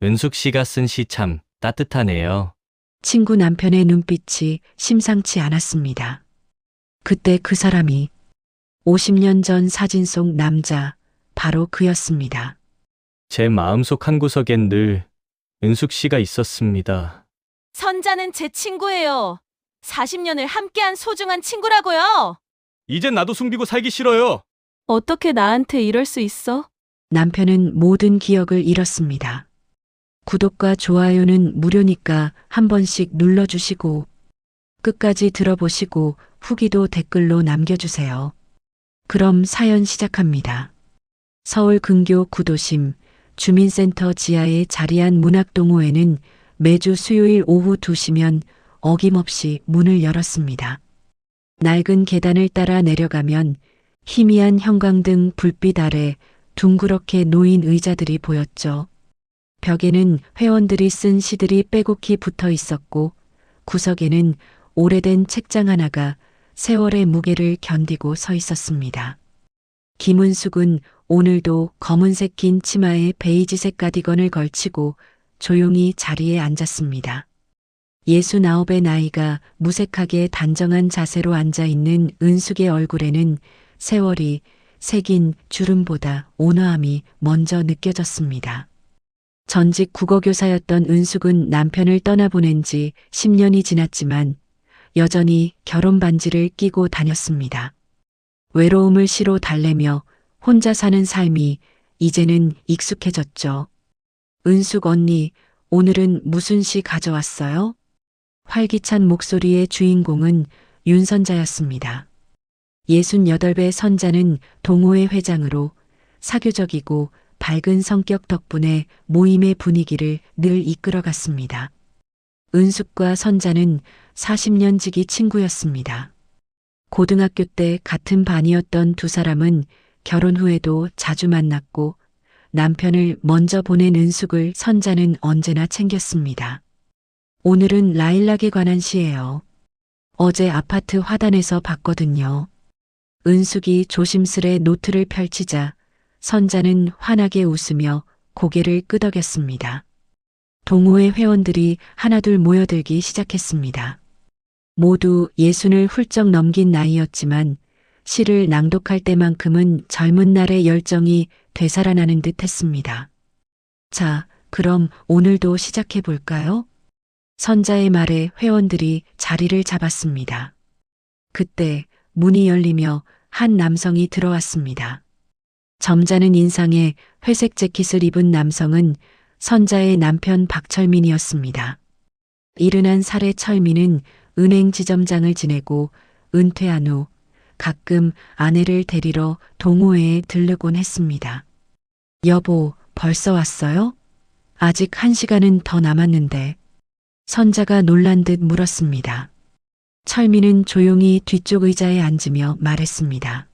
은숙 씨가 쓴 시 참 따뜻하네요. 친구 남편의 눈빛이 심상치 않았습니다. 그때 그 사람이 50년 전 사진 속 남자, 바로 그였습니다. 제 마음속 한구석엔 늘 은숙 씨가 있었습니다. 선자는 제 친구예요. 40년을 함께한 소중한 친구라고요. 이젠 나도 숨기고 살기 싫어요. 어떻게 나한테 이럴 수 있어? 남편은 모든 기억을 잃었습니다. 구독과 좋아요는 무료니까 한 번씩 눌러주시고 끝까지 들어보시고 후기도 댓글로 남겨주세요. 그럼 사연 시작합니다. 서울 근교 구도심 주민센터 지하에 자리한 문학동호회는 매주 수요일 오후 2시면 어김없이 문을 열었습니다. 낡은 계단을 따라 내려가면 희미한 형광등 불빛 아래 둥그렇게 놓인 의자들이 보였죠. 벽에는 회원들이 쓴 시들이 빼곡히 붙어 있었고 구석에는 오래된 책장 하나가 세월의 무게를 견디고 서 있었습니다. 김은숙은 오늘도 검은색 긴 치마에 베이지색 가디건을 걸치고 조용히 자리에 앉았습니다. 69의 나이가 무색하게 단정한 자세로 앉아 있는 은숙의 얼굴에는 세월이 새긴 주름보다 온화함이 먼저 느껴졌습니다. 전직 국어교사였던 은숙은 남편을 떠나보낸 지 10년이 지났지만 여전히 결혼 반지를 끼고 다녔습니다. 외로움을 시로 달래며 혼자 사는 삶이 이제는 익숙해졌죠. 은숙 언니, 오늘은 무슨 시 가져왔어요? 활기찬 목소리의 주인공은 윤선자였습니다. 68배 선자는 동호회 회장으로 사교적이고 밝은 성격 덕분에 모임의 분위기를 늘 이끌어갔습니다. 은숙과 선자는 40년 지기 친구였습니다. 고등학교 때 같은 반이었던 두 사람은 결혼 후에도 자주 만났고 남편을 먼저 보낸 은숙을 선자는 언제나 챙겼습니다. 오늘은 라일락에 관한 시예요. 어제 아파트 화단에서 봤거든요. 은숙이 조심스레 노트를 펼치자 선자는 환하게 웃으며 고개를 끄덕였습니다. 동호회 회원들이 하나둘 모여들기 시작했습니다. 모두 60을 훌쩍 넘긴 나이였지만 시를 낭독할 때만큼은 젊은 날의 열정이 되살아나는 듯 했습니다. 자, 그럼 오늘도 시작해 볼까요? 선자의 말에 회원들이 자리를 잡았습니다. 그때 문이 열리며 한 남성이 들어왔습니다. 점잖은 인상에 회색 재킷을 입은 남성은 선자의 남편 박철민이었습니다. 71살의 철민은 은행 지점장을 지내고 은퇴한 후 가끔 아내를 데리러 동호회에 들르곤 했습니다. 여보, 벌써 왔어요? 아직 1시간은 더 남았는데. 선자가 놀란 듯 물었습니다. 철민은 조용히 뒤쪽 의자에 앉으며 말했습니다.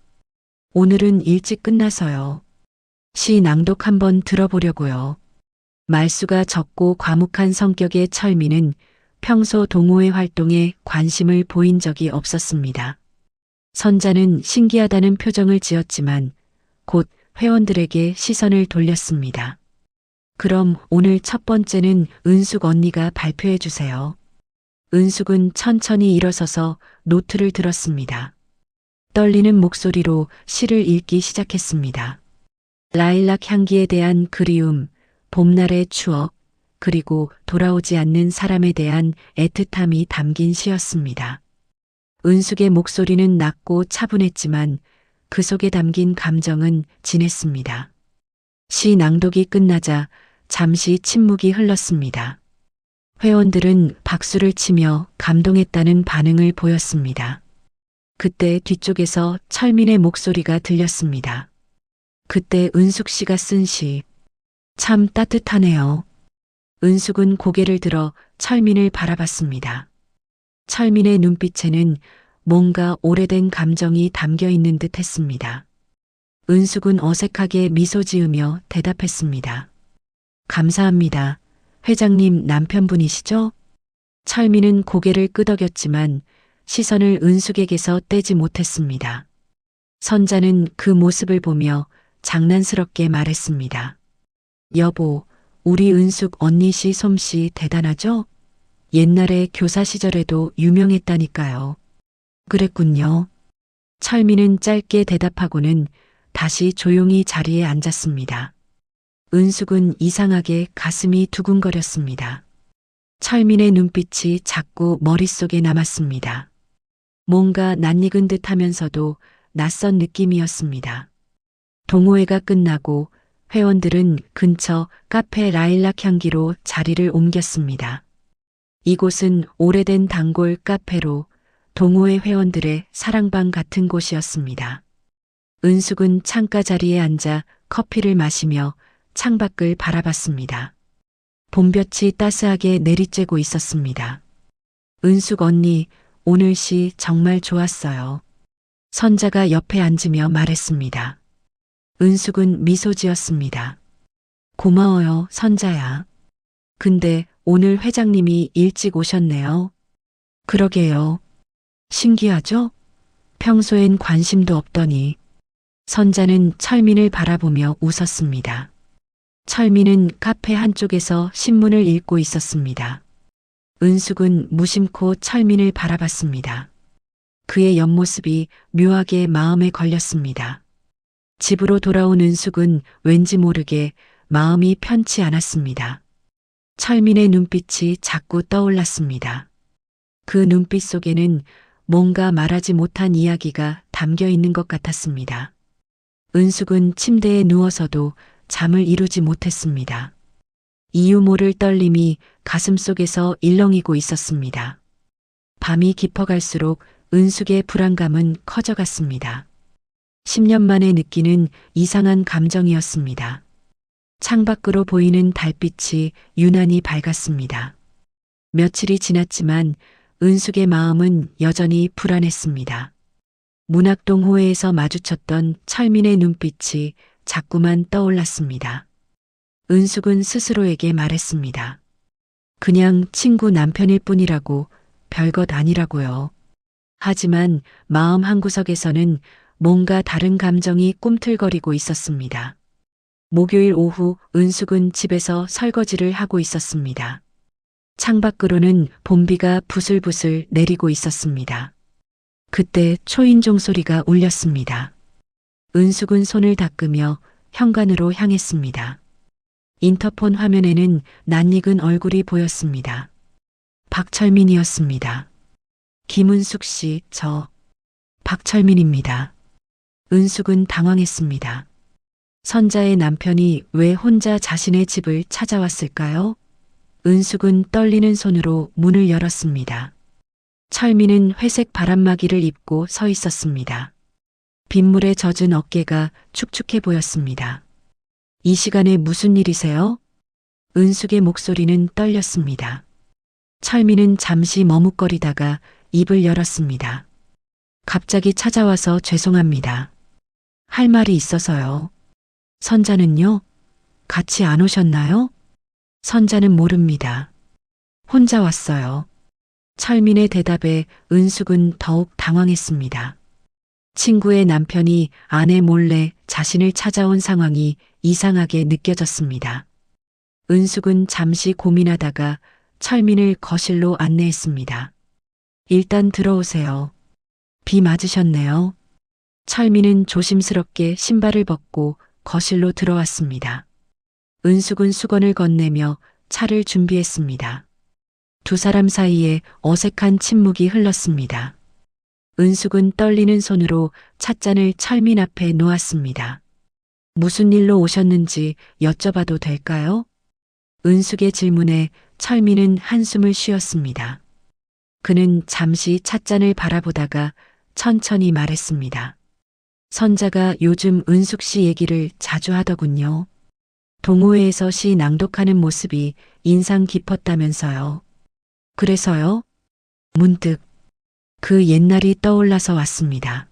오늘은 일찍 끝나서요. 시 낭독 한번 들어보려고요. 말수가 적고 과묵한 성격의 철민은 평소 동호회 활동에 관심을 보인 적이 없었습니다. 선자는 신기하다는 표정을 지었지만 곧 회원들에게 시선을 돌렸습니다. 그럼 오늘 첫 번째는 은숙 언니가 발표해 주세요. 은숙은 천천히 일어서서 노트를 들었습니다. 떨리는 목소리로 시를 읽기 시작했습니다. 라일락 향기에 대한 그리움, 봄날의 추억, 그리고 돌아오지 않는 사람에 대한 애틋함이 담긴 시였습니다. 은숙의 목소리는 낮고 차분했지만 그 속에 담긴 감정은 진했습니다. 시 낭독이 끝나자 잠시 침묵이 흘렀습니다. 회원들은 박수를 치며 감동했다는 반응을 보였습니다. 그때 뒤쪽에서 철민의 목소리가 들렸습니다. 그때 은숙 씨가 쓴 시, 참 따뜻하네요. 은숙은 고개를 들어 철민을 바라봤습니다. 철민의 눈빛에는 뭔가 오래된 감정이 담겨 있는 듯 했습니다. 은숙은 어색하게 미소 지으며 대답했습니다. 감사합니다. 회장님 남편분이시죠? 철민은 고개를 끄덕였지만 시선을 은숙에게서 떼지 못했습니다. 선자는 그 모습을 보며 장난스럽게 말했습니다. 여보, 우리 은숙 언니 씨 솜씨 대단하죠? 옛날에 교사 시절에도 유명했다니까요. 그랬군요. 철민은 짧게 대답하고는 다시 조용히 자리에 앉았습니다. 은숙은 이상하게 가슴이 두근거렸습니다. 철민의 눈빛이 자꾸 머릿속에 남았습니다. 뭔가 낯익은 듯 하면서도 낯선 느낌이었습니다. 동호회가 끝나고 회원들은 근처 카페 라일락 향기로 자리를 옮겼습니다. 이곳은 오래된 단골 카페로 동호회 회원들의 사랑방 같은 곳이었습니다. 은숙은 창가 자리에 앉아 커피를 마시며 창밖을 바라봤습니다. 봄볕이 따스하게 내리쬐고 있었습니다. 은숙 언니, 오늘 시 정말 좋았어요. 선자가 옆에 앉으며 말했습니다. 은숙은 미소 지었습니다. 고마워요, 선자야. 근데 오늘 회장님이 일찍 오셨네요. 그러게요. 신기하죠? 평소엔 관심도 없더니. 선자는 철민을 바라보며 웃었습니다. 철민은 카페 한쪽에서 신문을 읽고 있었습니다. 은숙은 무심코 철민을 바라봤습니다. 그의 옆모습이 묘하게 마음에 걸렸습니다. 집으로 돌아온 은숙은 왠지 모르게 마음이 편치 않았습니다. 철민의 눈빛이 자꾸 떠올랐습니다. 그 눈빛 속에는 뭔가 말하지 못한 이야기가 담겨 있는 것 같았습니다. 은숙은 침대에 누워서도 잠을 이루지 못했습니다. 이유 모를 떨림이 가슴속에서 일렁이고 있었습니다. 밤이 깊어갈수록 은숙의 불안감은 커져갔습니다. 10년 만에 느끼는 이상한 감정이었습니다. 창밖으로 보이는 달빛이 유난히 밝았습니다. 며칠이 지났지만 은숙의 마음은 여전히 불안했습니다. 문학동호회에서 마주쳤던 철민의 눈빛이 자꾸만 떠올랐습니다. 은숙은 스스로에게 말했습니다. 그냥 친구 남편일 뿐이라고, 별것 아니라고요. 하지만 마음 한구석에서는 뭔가 다른 감정이 꿈틀거리고 있었습니다. 목요일 오후 은숙은 집에서 설거지를 하고 있었습니다. 창밖으로는 봄비가 부슬부슬 내리고 있었습니다. 그때 초인종 소리가 울렸습니다. 은숙은 손을 닦으며 현관으로 향했습니다. 인터폰 화면에는 낯익은 얼굴이 보였습니다. 박철민이었습니다. 김은숙 씨, 저 박철민입니다. 은숙은 당황했습니다. 선자의 남편이 왜 혼자 자신의 집을 찾아왔을까요? 은숙은 떨리는 손으로 문을 열었습니다. 철민은 회색 바람막이를 입고 서 있었습니다. 빗물에 젖은 어깨가 축축해 보였습니다. 이 시간에 무슨 일이세요? 은숙의 목소리는 떨렸습니다. 철민은 잠시 머뭇거리다가 입을 열었습니다. 갑자기 찾아와서 죄송합니다. 할 말이 있어서요. 선자는요? 같이 안 오셨나요? 선자는 모릅니다. 혼자 왔어요. 철민의 대답에 은숙은 더욱 당황했습니다. 친구의 남편이 아내 몰래 자신을 찾아온 상황이 이상하게 느껴졌습니다. 은숙은 잠시 고민하다가 철민을 거실로 안내했습니다. 일단 들어오세요. 비 맞으셨네요. 철민은 조심스럽게 신발을 벗고 거실로 들어왔습니다. 은숙은 수건을 건네며 차를 준비했습니다. 두 사람 사이에 어색한 침묵이 흘렀습니다. 은숙은 떨리는 손으로 찻잔을 철민 앞에 놓았습니다. 무슨 일로 오셨는지 여쭤봐도 될까요? 은숙의 질문에 철민은 한숨을 쉬었습니다. 그는 잠시 찻잔을 바라보다가 천천히 말했습니다. 선자가 요즘 은숙 씨 얘기를 자주 하더군요. 동호회에서 시 낭독하는 모습이 인상 깊었다면서요. 그래서요? 문득 그 옛날이 떠올라서 왔습니다.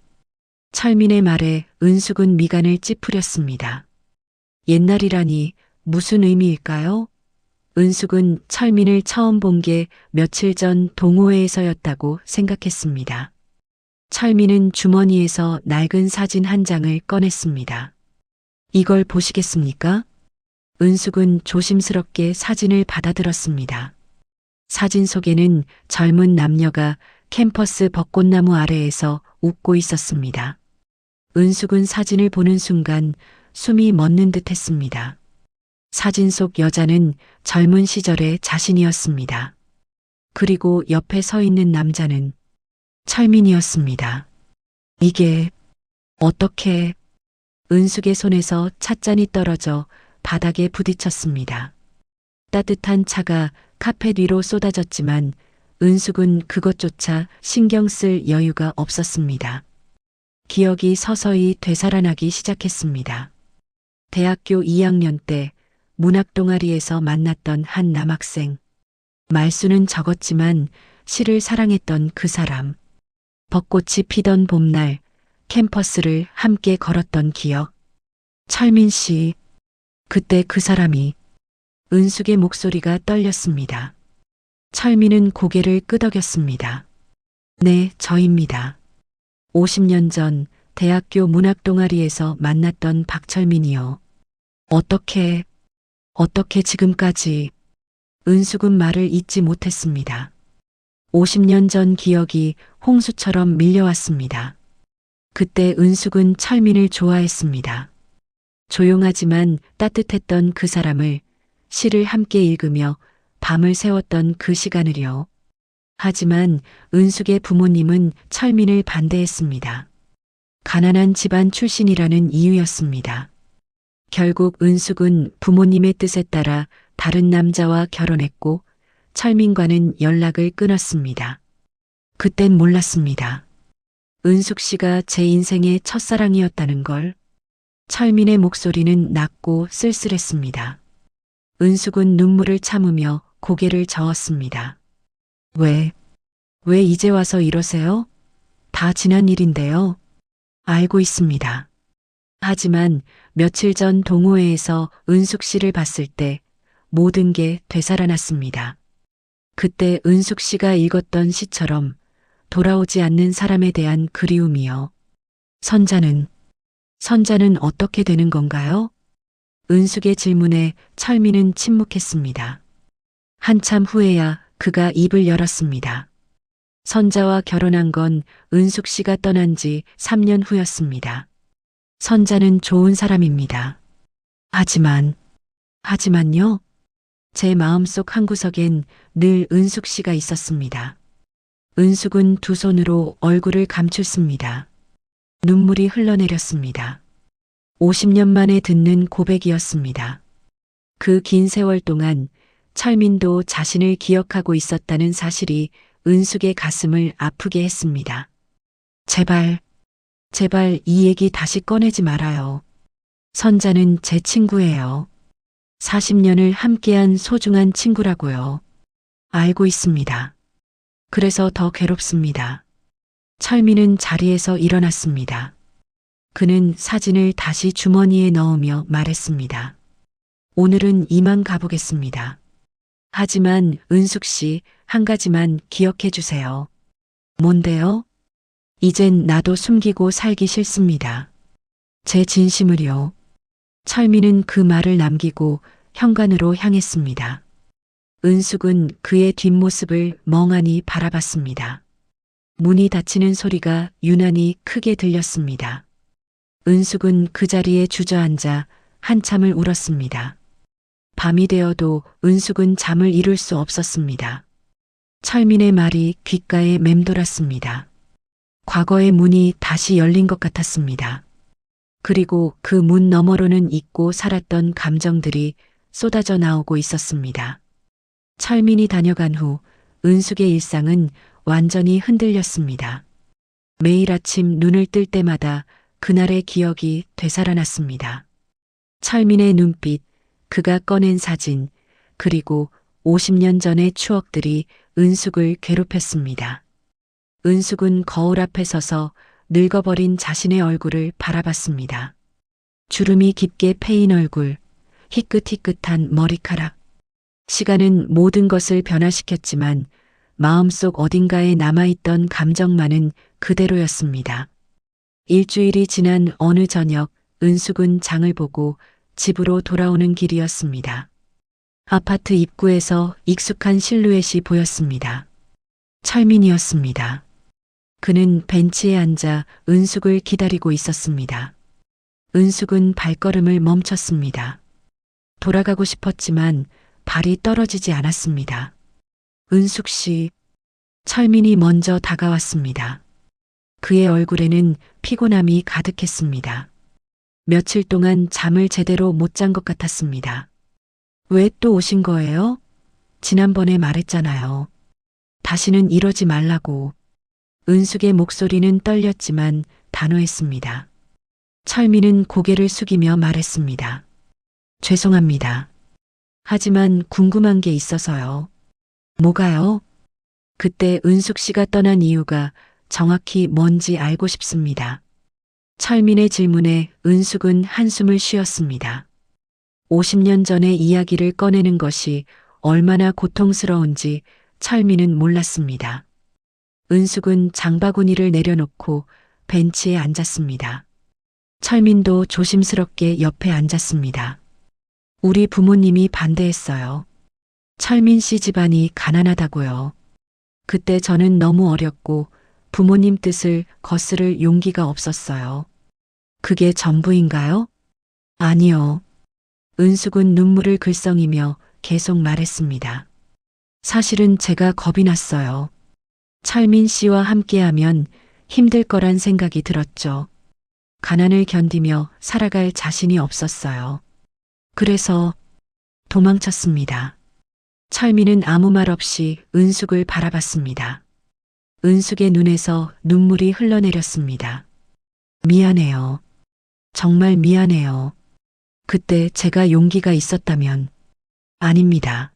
철민의 말에 은숙은 미간을 찌푸렸습니다. 옛날이라니 무슨 의미일까요? 은숙은 철민을 처음 본 게 며칠 전 동호회에서였다고 생각했습니다. 철민은 주머니에서 낡은 사진 한 장을 꺼냈습니다. 이걸 보시겠습니까? 은숙은 조심스럽게 사진을 받아들었습니다. 사진 속에는 젊은 남녀가 캠퍼스 벚꽃나무 아래에서 웃고 있었습니다. 은숙은 사진을 보는 순간 숨이 멎는 듯 했습니다. 사진 속 여자는 젊은 시절의 자신이었습니다. 그리고 옆에 서 있는 남자는 철민이었습니다. 이게 어떻게... 은숙의 손에서 찻잔이 떨어져 바닥에 부딪혔습니다. 따뜻한 차가 카펫 위로 쏟아졌지만 은숙은 그것조차 신경 쓸 여유가 없었습니다. 기억이 서서히 되살아나기 시작했습니다. 대학교 2학년 때 문학 동아리에서 만났던 한 남학생. 말수는 적었지만 시를 사랑했던 그 사람. 벚꽃이 피던 봄날 캠퍼스를 함께 걸었던 기억. 철민 씨. 그때 그 사람이... 은숙의 목소리가 떨렸습니다. 철민은 고개를 끄덕였습니다. 네, 저입니다. 50년 전 대학교 문학 동아리에서 만났던 박철민이요. 어떻게 지금까지... 은숙은 말을 잇지 못했습니다. 50년 전 기억이 홍수처럼 밀려왔습니다. 그때 은숙은 철민을 좋아했습니다. 조용하지만 따뜻했던 그 사람을, 시를 함께 읽으며 밤을 새웠던 그 시간을요. 하지만 은숙의 부모님은 철민을 반대했습니다. 가난한 집안 출신이라는 이유였습니다. 결국 은숙은 부모님의 뜻에 따라 다른 남자와 결혼했고 철민과는 연락을 끊었습니다. 그땐 몰랐습니다. 은숙 씨가 제 인생의 첫사랑이었다는 걸. 철민의 목소리는 낮고 쓸쓸했습니다. 은숙은 눈물을 참으며 고개를 저었습니다. 왜 이제 와서 이러세요? 다 지난 일인데요. 알고 있습니다. 하지만 며칠 전 동호회에서 은숙 씨를 봤을 때 모든 게 되살아났습니다. 그때 은숙 씨가 읽었던 시처럼 돌아오지 않는 사람에 대한 그리움이요. 선자는 어떻게 되는 건가요? 은숙의 질문에 철민은 침묵했습니다. 한참 후에야 그가 입을 열었습니다. 선자와 결혼한 건 은숙 씨가 떠난 지 3년 후였습니다. 선자는 좋은 사람입니다. 하지만요? 제 마음속 한구석엔 늘 은숙 씨가 있었습니다. 은숙은 두 손으로 얼굴을 감췄습니다. 눈물이 흘러내렸습니다. 50년 만에 듣는 고백이었습니다. 그 긴 세월 동안 철민도 자신을 기억하고 있었다는 사실이 은숙의 가슴을 아프게 했습니다. 제발 이 얘기 다시 꺼내지 말아요. 선자는 제 친구예요. 40년을 함께한 소중한 친구라고요. 알고 있습니다. 그래서 더 괴롭습니다. 철민은 자리에서 일어났습니다. 그는 사진을 다시 주머니에 넣으며 말했습니다. 오늘은 이만 가보겠습니다. 하지만 은숙 씨, 한 가지만 기억해 주세요. 뭔데요? 이젠 나도 숨기고 살기 싫습니다. 제 진심을요. 철민은 그 말을 남기고 현관으로 향했습니다. 은숙은 그의 뒷모습을 멍하니 바라봤습니다. 문이 닫히는 소리가 유난히 크게 들렸습니다. 은숙은 그 자리에 주저앉아 한참을 울었습니다. 밤이 되어도 은숙은 잠을 이룰 수 없었습니다. 철민의 말이 귓가에 맴돌았습니다. 과거의 문이 다시 열린 것 같았습니다. 그리고 그 문 너머로는 잊고 살았던 감정들이 쏟아져 나오고 있었습니다. 철민이 다녀간 후 은숙의 일상은 완전히 흔들렸습니다. 매일 아침 눈을 뜰 때마다 그날의 기억이 되살아났습니다. 철민의 눈빛, 그가 꺼낸 사진, 그리고 50년 전의 추억들이 은숙을 괴롭혔습니다. 은숙은 거울 앞에 서서 늙어버린 자신의 얼굴을 바라봤습니다. 주름이 깊게 패인 얼굴, 희끗희끗한 머리카락. 시간은 모든 것을 변화시켰지만 마음속 어딘가에 남아있던 감정만은 그대로였습니다. 일주일이 지난 어느 저녁 은숙은 장을 보고 집으로 돌아오는 길이었습니다. 아파트 입구에서 익숙한 실루엣이 보였습니다. 철민이었습니다. 그는 벤치에 앉아 은숙을 기다리고 있었습니다. 은숙은 발걸음을 멈췄습니다. 돌아가고 싶었지만 발이 떨어지지 않았습니다. 은숙 씨, 철민이 먼저 다가왔습니다. 그의 얼굴에는 피곤함이 가득했습니다. 며칠 동안 잠을 제대로 못 잔 것 같았습니다. 왜 또 오신 거예요? 지난번에 말했잖아요. 다시는 이러지 말라고. 은숙의 목소리는 떨렸지만 단호했습니다. 철민은 고개를 숙이며 말했습니다. 죄송합니다. 하지만 궁금한 게 있어서요. 뭐가요? 그때 은숙 씨가 떠난 이유가 정확히 뭔지 알고 싶습니다. 철민의 질문에 은숙은 한숨을 쉬었습니다. 50년 전의 이야기를 꺼내는 것이 얼마나 고통스러운지 철민은 몰랐습니다. 은숙은 장바구니를 내려놓고 벤치에 앉았습니다. 철민도 조심스럽게 옆에 앉았습니다. 우리 부모님이 반대했어요. 철민 씨 집안이 가난하다고요. 그때 저는 너무 어렸고 부모님 뜻을 거스를 용기가 없었어요. 그게 전부인가요? 아니요. 은숙은 눈물을 글썽이며 계속 말했습니다. 사실은 제가 겁이 났어요. 철민 씨와 함께하면 힘들 거란 생각이 들었죠. 가난을 견디며 살아갈 자신이 없었어요. 그래서 도망쳤습니다. 철민은 아무 말 없이 은숙을 바라봤습니다. 은숙의 눈에서 눈물이 흘러내렸습니다. 미안해요. 정말 미안해요. 그때 제가 용기가 있었다면. 아닙니다.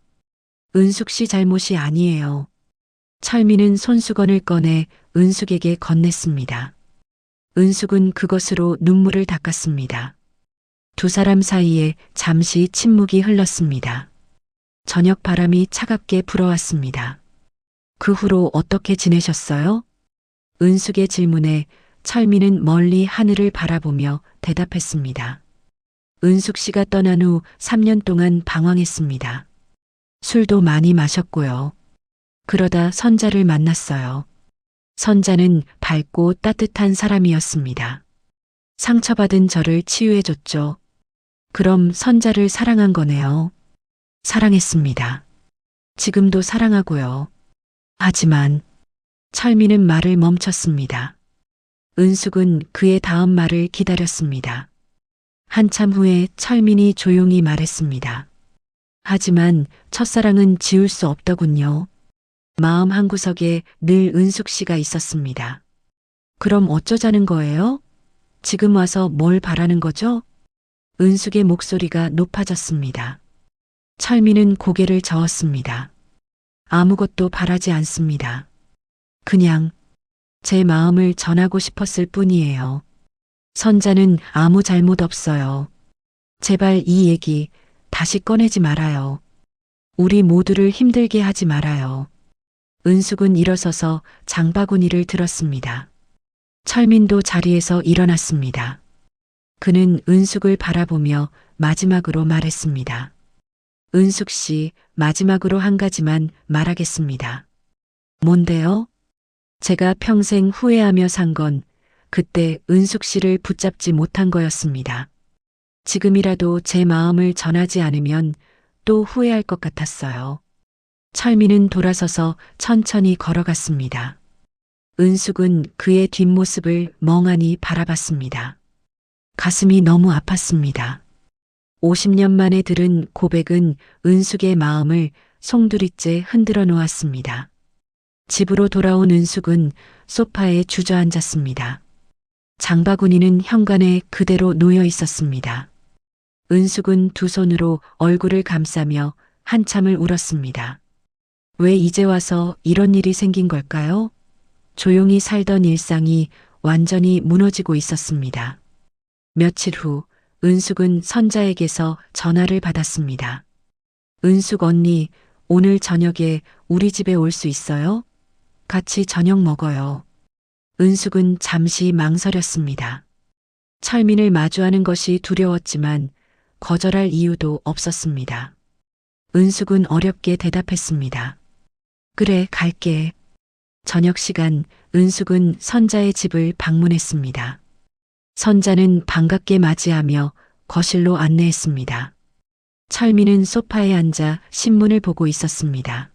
은숙 씨 잘못이 아니에요. 철민은 손수건을 꺼내 은숙에게 건넸습니다. 은숙은 그것으로 눈물을 닦았습니다. 두 사람 사이에 잠시 침묵이 흘렀습니다. 저녁 바람이 차갑게 불어왔습니다. 그 후로 어떻게 지내셨어요? 은숙의 질문에 철민은 멀리 하늘을 바라보며 대답했습니다. 은숙 씨가 떠난 후 3년 동안 방황했습니다. 술도 많이 마셨고요. 그러다 선자를 만났어요. 선자는 밝고 따뜻한 사람이었습니다. 상처받은 저를 치유해줬죠. 그럼 선자를 사랑한 거네요. 사랑했습니다. 지금도 사랑하고요. 하지만 철민은 말을 멈췄습니다. 은숙은 그의 다음 말을 기다렸습니다. 한참 후에 철민이 조용히 말했습니다. 하지만 첫사랑은 지울 수 없더군요. 마음 한구석에 늘 은숙 씨가 있었습니다. 그럼 어쩌자는 거예요? 지금 와서 뭘 바라는 거죠? 은숙의 목소리가 높아졌습니다. 철민은 고개를 저었습니다. 아무것도 바라지 않습니다. 그냥 제 마음을 전하고 싶었을 뿐이에요. 선자는 아무 잘못 없어요. 제발 이 얘기 다시 꺼내지 말아요. 우리 모두를 힘들게 하지 말아요. 은숙은 일어서서 장바구니를 들었습니다. 철민도 자리에서 일어났습니다. 그는 은숙을 바라보며 마지막으로 말했습니다. 은숙 씨, 마지막으로 한 가지만 말하겠습니다. 뭔데요? 제가 평생 후회하며 산 건 그때 은숙 씨를 붙잡지 못한 거였습니다. 지금이라도 제 마음을 전하지 않으면 또 후회할 것 같았어요. 철민은 돌아서서 천천히 걸어갔습니다. 은숙은 그의 뒷모습을 멍하니 바라봤습니다. 가슴이 너무 아팠습니다. 50년 만에 들은 고백은 은숙의 마음을 송두리째 흔들어 놓았습니다. 집으로 돌아온 은숙은 소파에 주저앉았습니다. 장바구니는 현관에 그대로 놓여 있었습니다. 은숙은 두 손으로 얼굴을 감싸며 한참을 울었습니다. 왜 이제 와서 이런 일이 생긴 걸까요? 조용히 살던 일상이 완전히 무너지고 있었습니다. 며칠 후 은숙은 선자에게서 전화를 받았습니다. 은숙 언니, 오늘 저녁에 우리 집에 올 수 있어요? 같이 저녁 먹어요. 은숙은 잠시 망설였습니다. 철민을 마주하는 것이 두려웠지만 거절할 이유도 없었습니다. 은숙은 어렵게 대답했습니다. 그래, 갈게. 저녁 시간 은숙은 선자의 집을 방문했습니다. 선자는 반갑게 맞이하며 거실로 안내했습니다. 철민은 소파에 앉아 신문을 보고 있었습니다.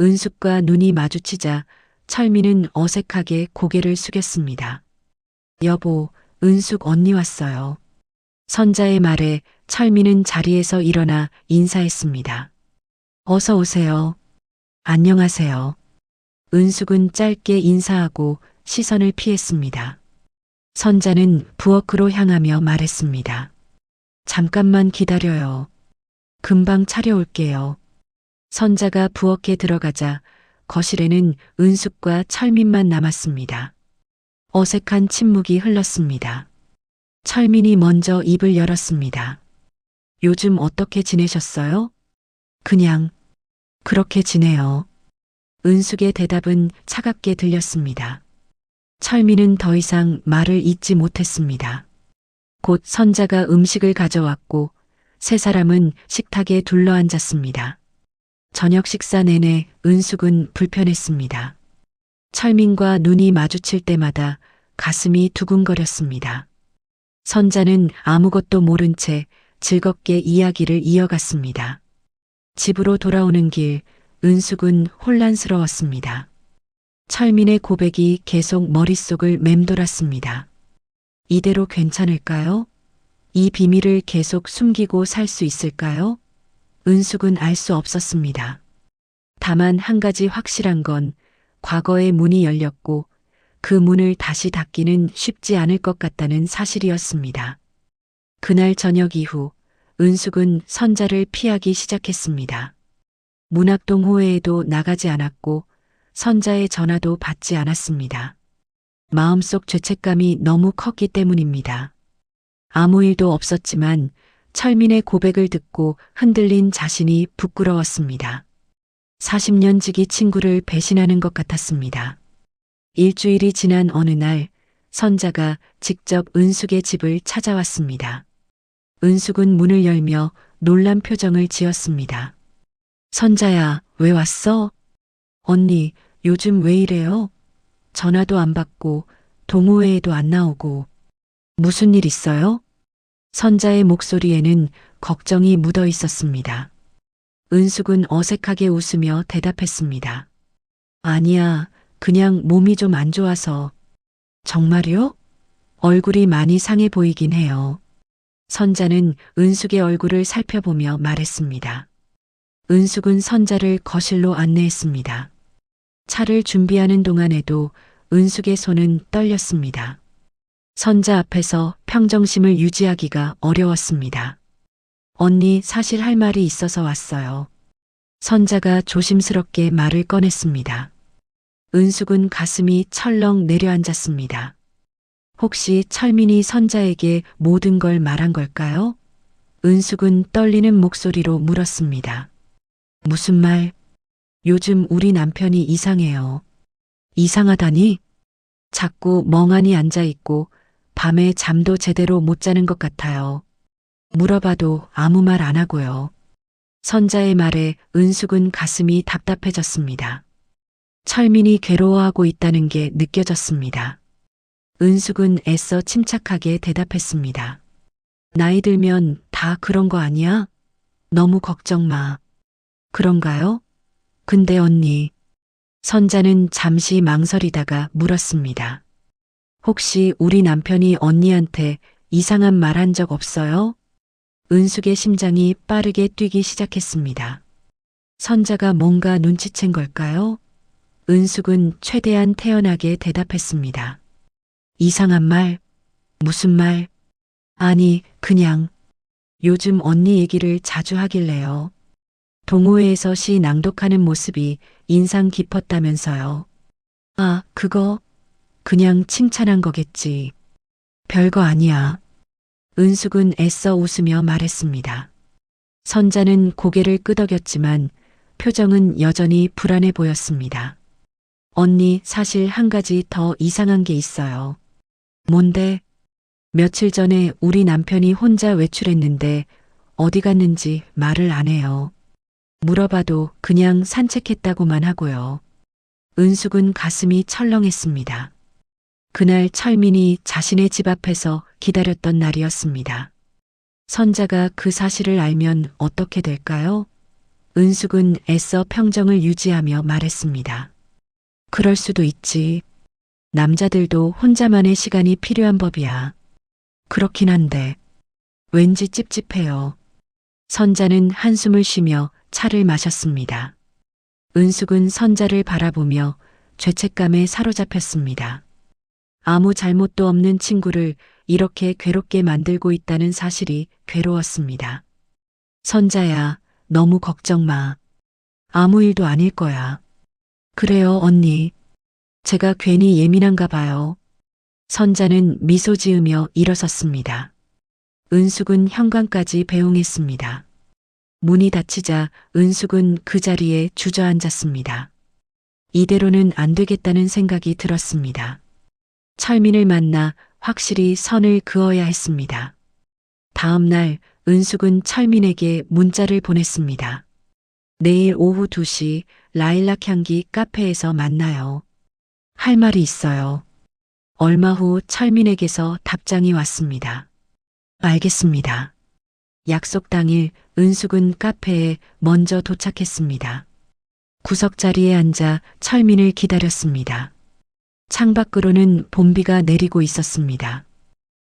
은숙과 눈이 마주치자 철민은 어색하게 고개를 숙였습니다. 여보, 은숙 언니 왔어요. 선자의 말에 철민은 자리에서 일어나 인사했습니다. 어서 오세요. 안녕하세요. 은숙은 짧게 인사하고 시선을 피했습니다. 선자는 부엌으로 향하며 말했습니다. 잠깐만 기다려요. 금방 차려올게요. 선자가 부엌에 들어가자 거실에는 은숙과 철민만 남았습니다. 어색한 침묵이 흘렀습니다. 철민이 먼저 입을 열었습니다. 요즘 어떻게 지내셨어요? 그냥 그렇게 지내요. 은숙의 대답은 차갑게 들렸습니다. 철민은 더 이상 말을 잇지 못했습니다. 곧 선자가 음식을 가져왔고 세 사람은 식탁에 둘러앉았습니다. 저녁 식사 내내 은숙은 불편했습니다. 철민과 눈이 마주칠 때마다 가슴이 두근거렸습니다. 선자는 아무것도 모른 채 즐겁게 이야기를 이어갔습니다. 집으로 돌아오는 길 은숙은 혼란스러웠습니다. 철민의 고백이 계속 머릿속을 맴돌았습니다. 이대로 괜찮을까요? 이 비밀을 계속 숨기고 살 수 있을까요? 은숙은 알 수 없었습니다. 다만 한 가지 확실한 건 과거의 문이 열렸고 그 문을 다시 닫기는 쉽지 않을 것 같다는 사실이었습니다. 그날 저녁 이후 은숙은 선자를 피하기 시작했습니다. 문학동호회에도 나가지 않았고 선자의 전화도 받지 않았습니다. 마음속 죄책감이 너무 컸기 때문입니다. 아무 일도 없었지만 철민의 고백을 듣고 흔들린 자신이 부끄러웠습니다. 40년 지기 친구를 배신하는 것 같았습니다. 일주일이 지난 어느 날 선자가 직접 은숙의 집을 찾아왔습니다. 은숙은 문을 열며 놀란 표정을 지었습니다. 선자야, 왜 왔어? 언니, 요즘 왜 이래요? 전화도 안 받고 동호회에도 안 나오고. 무슨 일 있어요? 선자의 목소리에는 걱정이 묻어 있었습니다. 은숙은 어색하게 웃으며 대답했습니다. 아니야, 그냥 몸이 좀 안 좋아서. 정말요? 얼굴이 많이 상해 보이긴 해요. 선자는 은숙의 얼굴을 살펴보며 말했습니다. 은숙은 선자를 거실로 안내했습니다. 차를 준비하는 동안에도 은숙의 손은 떨렸습니다. 선자 앞에서 평정심을 유지하기가 어려웠습니다. 언니, 사실 할 말이 있어서 왔어요. 선자가 조심스럽게 말을 꺼냈습니다. 은숙은 가슴이 철렁 내려앉았습니다. 혹시 철민이 선자에게 모든 걸 말한 걸까요? 은숙은 떨리는 목소리로 물었습니다. 무슨 말? 요즘 우리 남편이 이상해요. 이상하다니? 자꾸 멍하니 앉아있고 밤에 잠도 제대로 못 자는 것 같아요. 물어봐도 아무 말 안 하고요. 선자의 말에 은숙은 가슴이 답답해졌습니다. 철민이 괴로워하고 있다는 게 느껴졌습니다. 은숙은 애써 침착하게 대답했습니다. 나이 들면 다 그런 거 아니야? 너무 걱정 마. 그런가요? 근데 언니. 선자는 잠시 망설이다가 물었습니다. 혹시 우리 남편이 언니한테 이상한 말 한 적 없어요? 은숙의 심장이 빠르게 뛰기 시작했습니다. 선자가 뭔가 눈치챈 걸까요? 은숙은 최대한 태연하게 대답했습니다. 이상한 말? 무슨 말? 아니, 그냥 요즘 언니 얘기를 자주 하길래요. 동호회에서 시 낭독하는 모습이 인상 깊었다면서요. 아, 그거 그냥 칭찬한 거겠지. 별거 아니야. 은숙은 애써 웃으며 말했습니다. 선자는 고개를 끄덕였지만 표정은 여전히 불안해 보였습니다. 언니, 사실 한 가지 더 이상한 게 있어요. 뭔데? 며칠 전에 우리 남편이 혼자 외출했는데 어디 갔는지 말을 안 해요. 물어봐도 그냥 산책했다고만 하고요. 은숙은 가슴이 철렁했습니다. 그날 철민이 자신의 집 앞에서 기다렸던 날이었습니다. 선자가 그 사실을 알면 어떻게 될까요? 은숙은 애써 평정을 유지하며 말했습니다. 그럴 수도 있지. 남자들도 혼자만의 시간이 필요한 법이야. 그렇긴 한데 왠지 찝찝해요. 선자는 한숨을 쉬며 차를 마셨습니다. 은숙은 선자를 바라보며 죄책감에 사로잡혔습니다. 아무 잘못도 없는 친구를 이렇게 괴롭게 만들고 있다는 사실이 괴로웠습니다. 선자야, 너무 걱정 마. 아무 일도 아닐 거야. 그래요, 언니. 제가 괜히 예민한가 봐요. 선자는 미소 지으며 일어섰습니다. 은숙은 현관까지 배웅했습니다. 문이 닫히자 은숙은 그 자리에 주저앉았습니다. 이대로는 안 되겠다는 생각이 들었습니다. 철민을 만나 확실히 선을 그어야 했습니다. 다음 날 은숙은 철민에게 문자를 보냈습니다. 내일 오후 2시 라일락 향기 카페에서 만나요. 할 말이 있어요. 얼마 후 철민에게서 답장이 왔습니다. 알겠습니다. 약속 당일 은숙은 카페에 먼저 도착했습니다. 구석자리에 앉아 철민을 기다렸습니다. 창밖으로는 봄비가 내리고 있었습니다.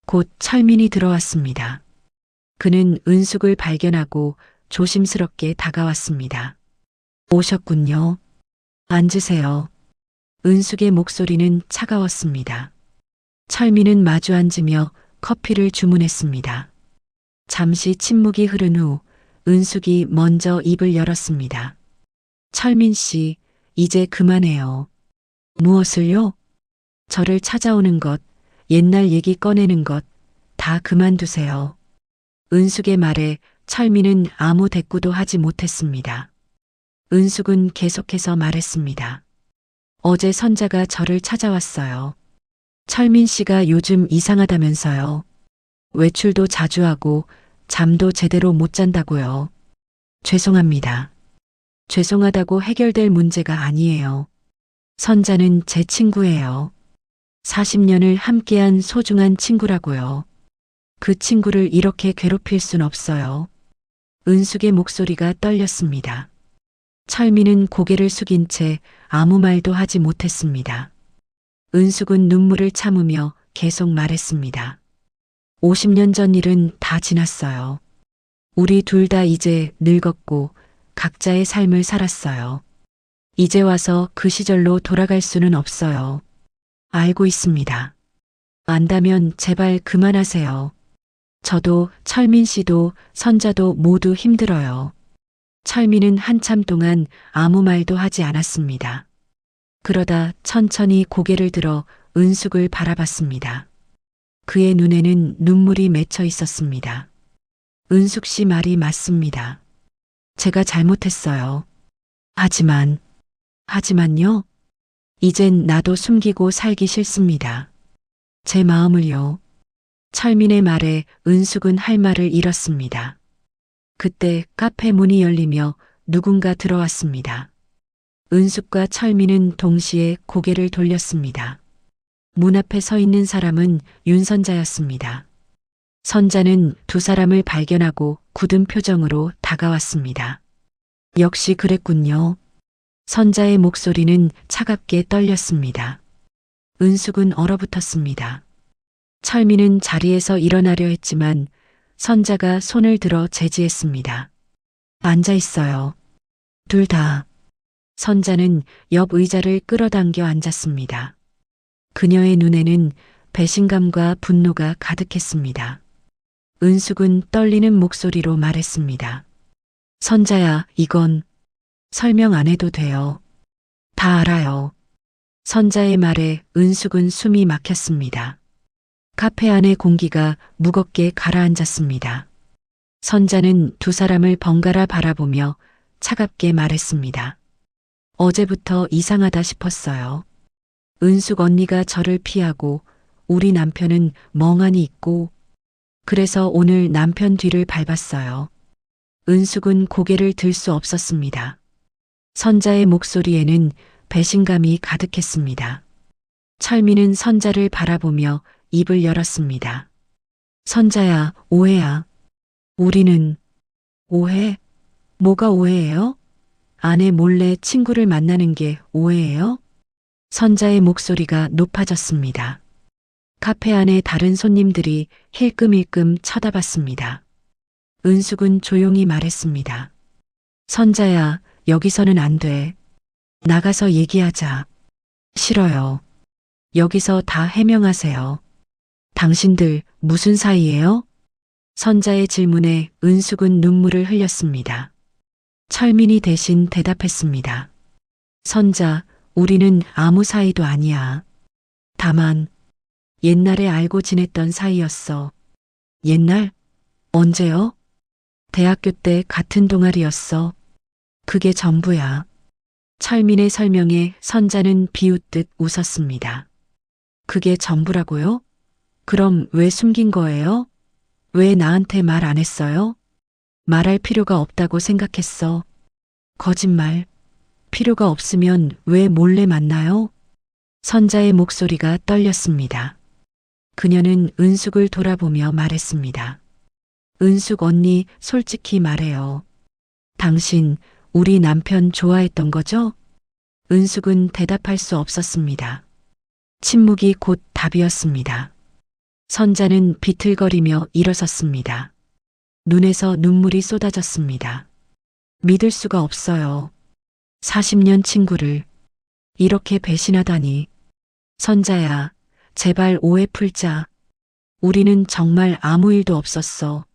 곧 철민이 들어왔습니다. 그는 은숙을 발견하고 조심스럽게 다가왔습니다. 오셨군요. 앉으세요. 은숙의 목소리는 차가웠습니다. 철민은 마주 앉으며 커피를 주문했습니다. 잠시 침묵이 흐른 후 은숙이 먼저 입을 열었습니다. 철민 씨, 이제 그만해요. 무엇을요? 저를 찾아오는 것, 옛날 얘기 꺼내는 것, 다 그만두세요. 은숙의 말에 철민은 아무 대꾸도 하지 못했습니다. 은숙은 계속해서 말했습니다. 어제 선자가 저를 찾아왔어요. 철민 씨가 요즘 이상하다면서요. 외출도 자주 하고 잠도 제대로 못 잔다고요. 죄송합니다. 죄송하다고 해결될 문제가 아니에요. 선자는 제 친구예요. 40년을 함께한 소중한 친구라고요. 그 친구를 이렇게 괴롭힐 순 없어요. 은숙의 목소리가 떨렸습니다. 철민은 고개를 숙인 채 아무 말도 하지 못했습니다. 은숙은 눈물을 참으며 계속 말했습니다. 50년 전 일은 다 지났어요. 우리 둘 다 이제 늙었고 각자의 삶을 살았어요. 이제 와서 그 시절로 돌아갈 수는 없어요. 알고 있습니다. 안다면 제발 그만하세요. 저도 철민 씨도 선자도 모두 힘들어요. 철민은 한참 동안 아무 말도 하지 않았습니다. 그러다 천천히 고개를 들어 은숙을 바라봤습니다. 그의 눈에는 눈물이 맺혀 있었습니다. 은숙 씨 말이 맞습니다. 제가 잘못했어요. 하지만요? 이젠 나도 숨기고 살기 싫습니다. 제 마음을요. 철민의 말에 은숙은 할 말을 잃었습니다. 그때 카페 문이 열리며 누군가 들어왔습니다. 은숙과 철민은 동시에 고개를 돌렸습니다. 문 앞에 서 있는 사람은 윤선자였습니다. 선자는 두 사람을 발견하고 굳은 표정으로 다가왔습니다. 역시 그랬군요. 선자의 목소리는 차갑게 떨렸습니다. 은숙은 얼어붙었습니다. 철민은 자리에서 일어나려 했지만 선자가 손을 들어 제지했습니다. 앉아 있어요. 둘 다. 선자는 옆 의자를 끌어당겨 앉았습니다. 그녀의 눈에는 배신감과 분노가 가득했습니다. 은숙은 떨리는 목소리로 말했습니다. 선자야, 이건 설명 안 해도 돼요. 다 알아요. 선자의 말에 은숙은 숨이 막혔습니다. 카페 안의 공기가 무겁게 가라앉았습니다. 선자는 두 사람을 번갈아 바라보며 차갑게 말했습니다. 어제부터 이상하다 싶었어요. 은숙 언니가 저를 피하고 우리 남편은 멍하니 있고 그래서 오늘 남편 뒤를 밟았어요. 은숙은 고개를 들 수 없었습니다. 선자의 목소리에는 배신감이 가득했습니다. 철민은 선자를 바라보며 입을 열었습니다. 선자야, 오해야. 우리는 오해? 뭐가 오해예요? 아내 몰래 친구를 만나는 게 오해예요? 선자의 목소리가 높아졌습니다. 카페 안에 다른 손님들이 힐끔힐끔 쳐다봤습니다. 은숙은 조용히 말했습니다. 선자야, 여기서는 안 돼. 나가서 얘기하자. 싫어요. 여기서 다 해명하세요. 당신들 무슨 사이예요? 선자의 질문에 은숙은 눈물을 흘렸습니다. 철민이 대신 대답했습니다. 선자, 우리는 아무 사이도 아니야. 다만 옛날에 알고 지냈던 사이였어. 옛날? 언제요? 대학교 때 같은 동아리였어. 그게 전부야. 철민의 설명에 선자는 비웃듯 웃었습니다. 그게 전부라고요? 그럼 왜 숨긴 거예요? 왜 나한테 말 안 했어요? 말할 필요가 없다고 생각했어. 거짓말. 필요가 없으면 왜 몰래 만나요? 선자의 목소리가 떨렸습니다. 그녀는 은숙을 돌아보며 말했습니다. 은숙 언니, 솔직히 말해요. 당신 우리 남편 좋아했던 거죠? 은숙은 대답할 수 없었습니다. 침묵이 곧 답이었습니다. 선자는 비틀거리며 일어섰습니다. 눈에서 눈물이 쏟아졌습니다. 믿을 수가 없어요. 40년 친구를 이렇게 배신하다니. 선자야, 제발 오해 풀자. 우리는 정말 아무 일도 없었어.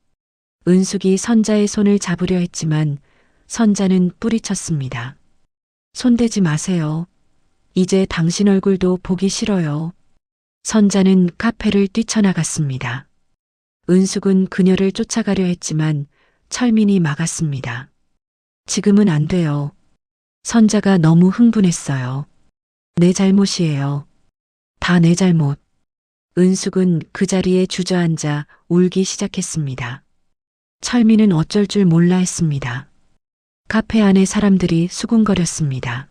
은숙이 선자의 손을 잡으려 했지만 선자는 뿌리쳤습니다. 손대지 마세요. 이제 당신 얼굴도 보기 싫어요. 선자는 카페를 뛰쳐나갔습니다. 은숙은 그녀를 쫓아가려 했지만 철민이 막았습니다. 지금은 안 돼요. 선자가 너무 흥분했어요. 내 잘못이에요. 다 내 잘못. 은숙은 그 자리에 주저앉아 울기 시작했습니다. 철민은 어쩔 줄 몰라 했습니다. 카페 안에 사람들이 수군거렸습니다.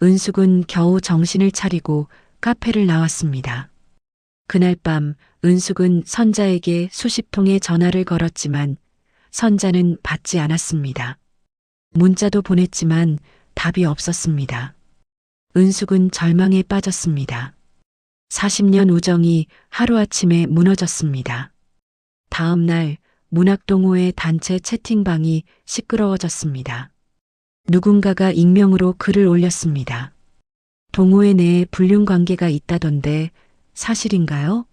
은숙은 겨우 정신을 차리고 카페를 나왔습니다. 그날 밤 은숙은 선자에게 수십 통의 전화를 걸었지만 선자는 받지 않았습니다. 문자도 보냈지만 답이 없었습니다. 은숙은 절망에 빠졌습니다. 40년 우정이 하루아침에 무너졌습니다. 다음 날 문학동호회 단체 채팅방이 시끄러워졌습니다. 누군가가 익명으로 글을 올렸습니다. 동호회 내에 불륜 관계가 있다던데 사실인가요?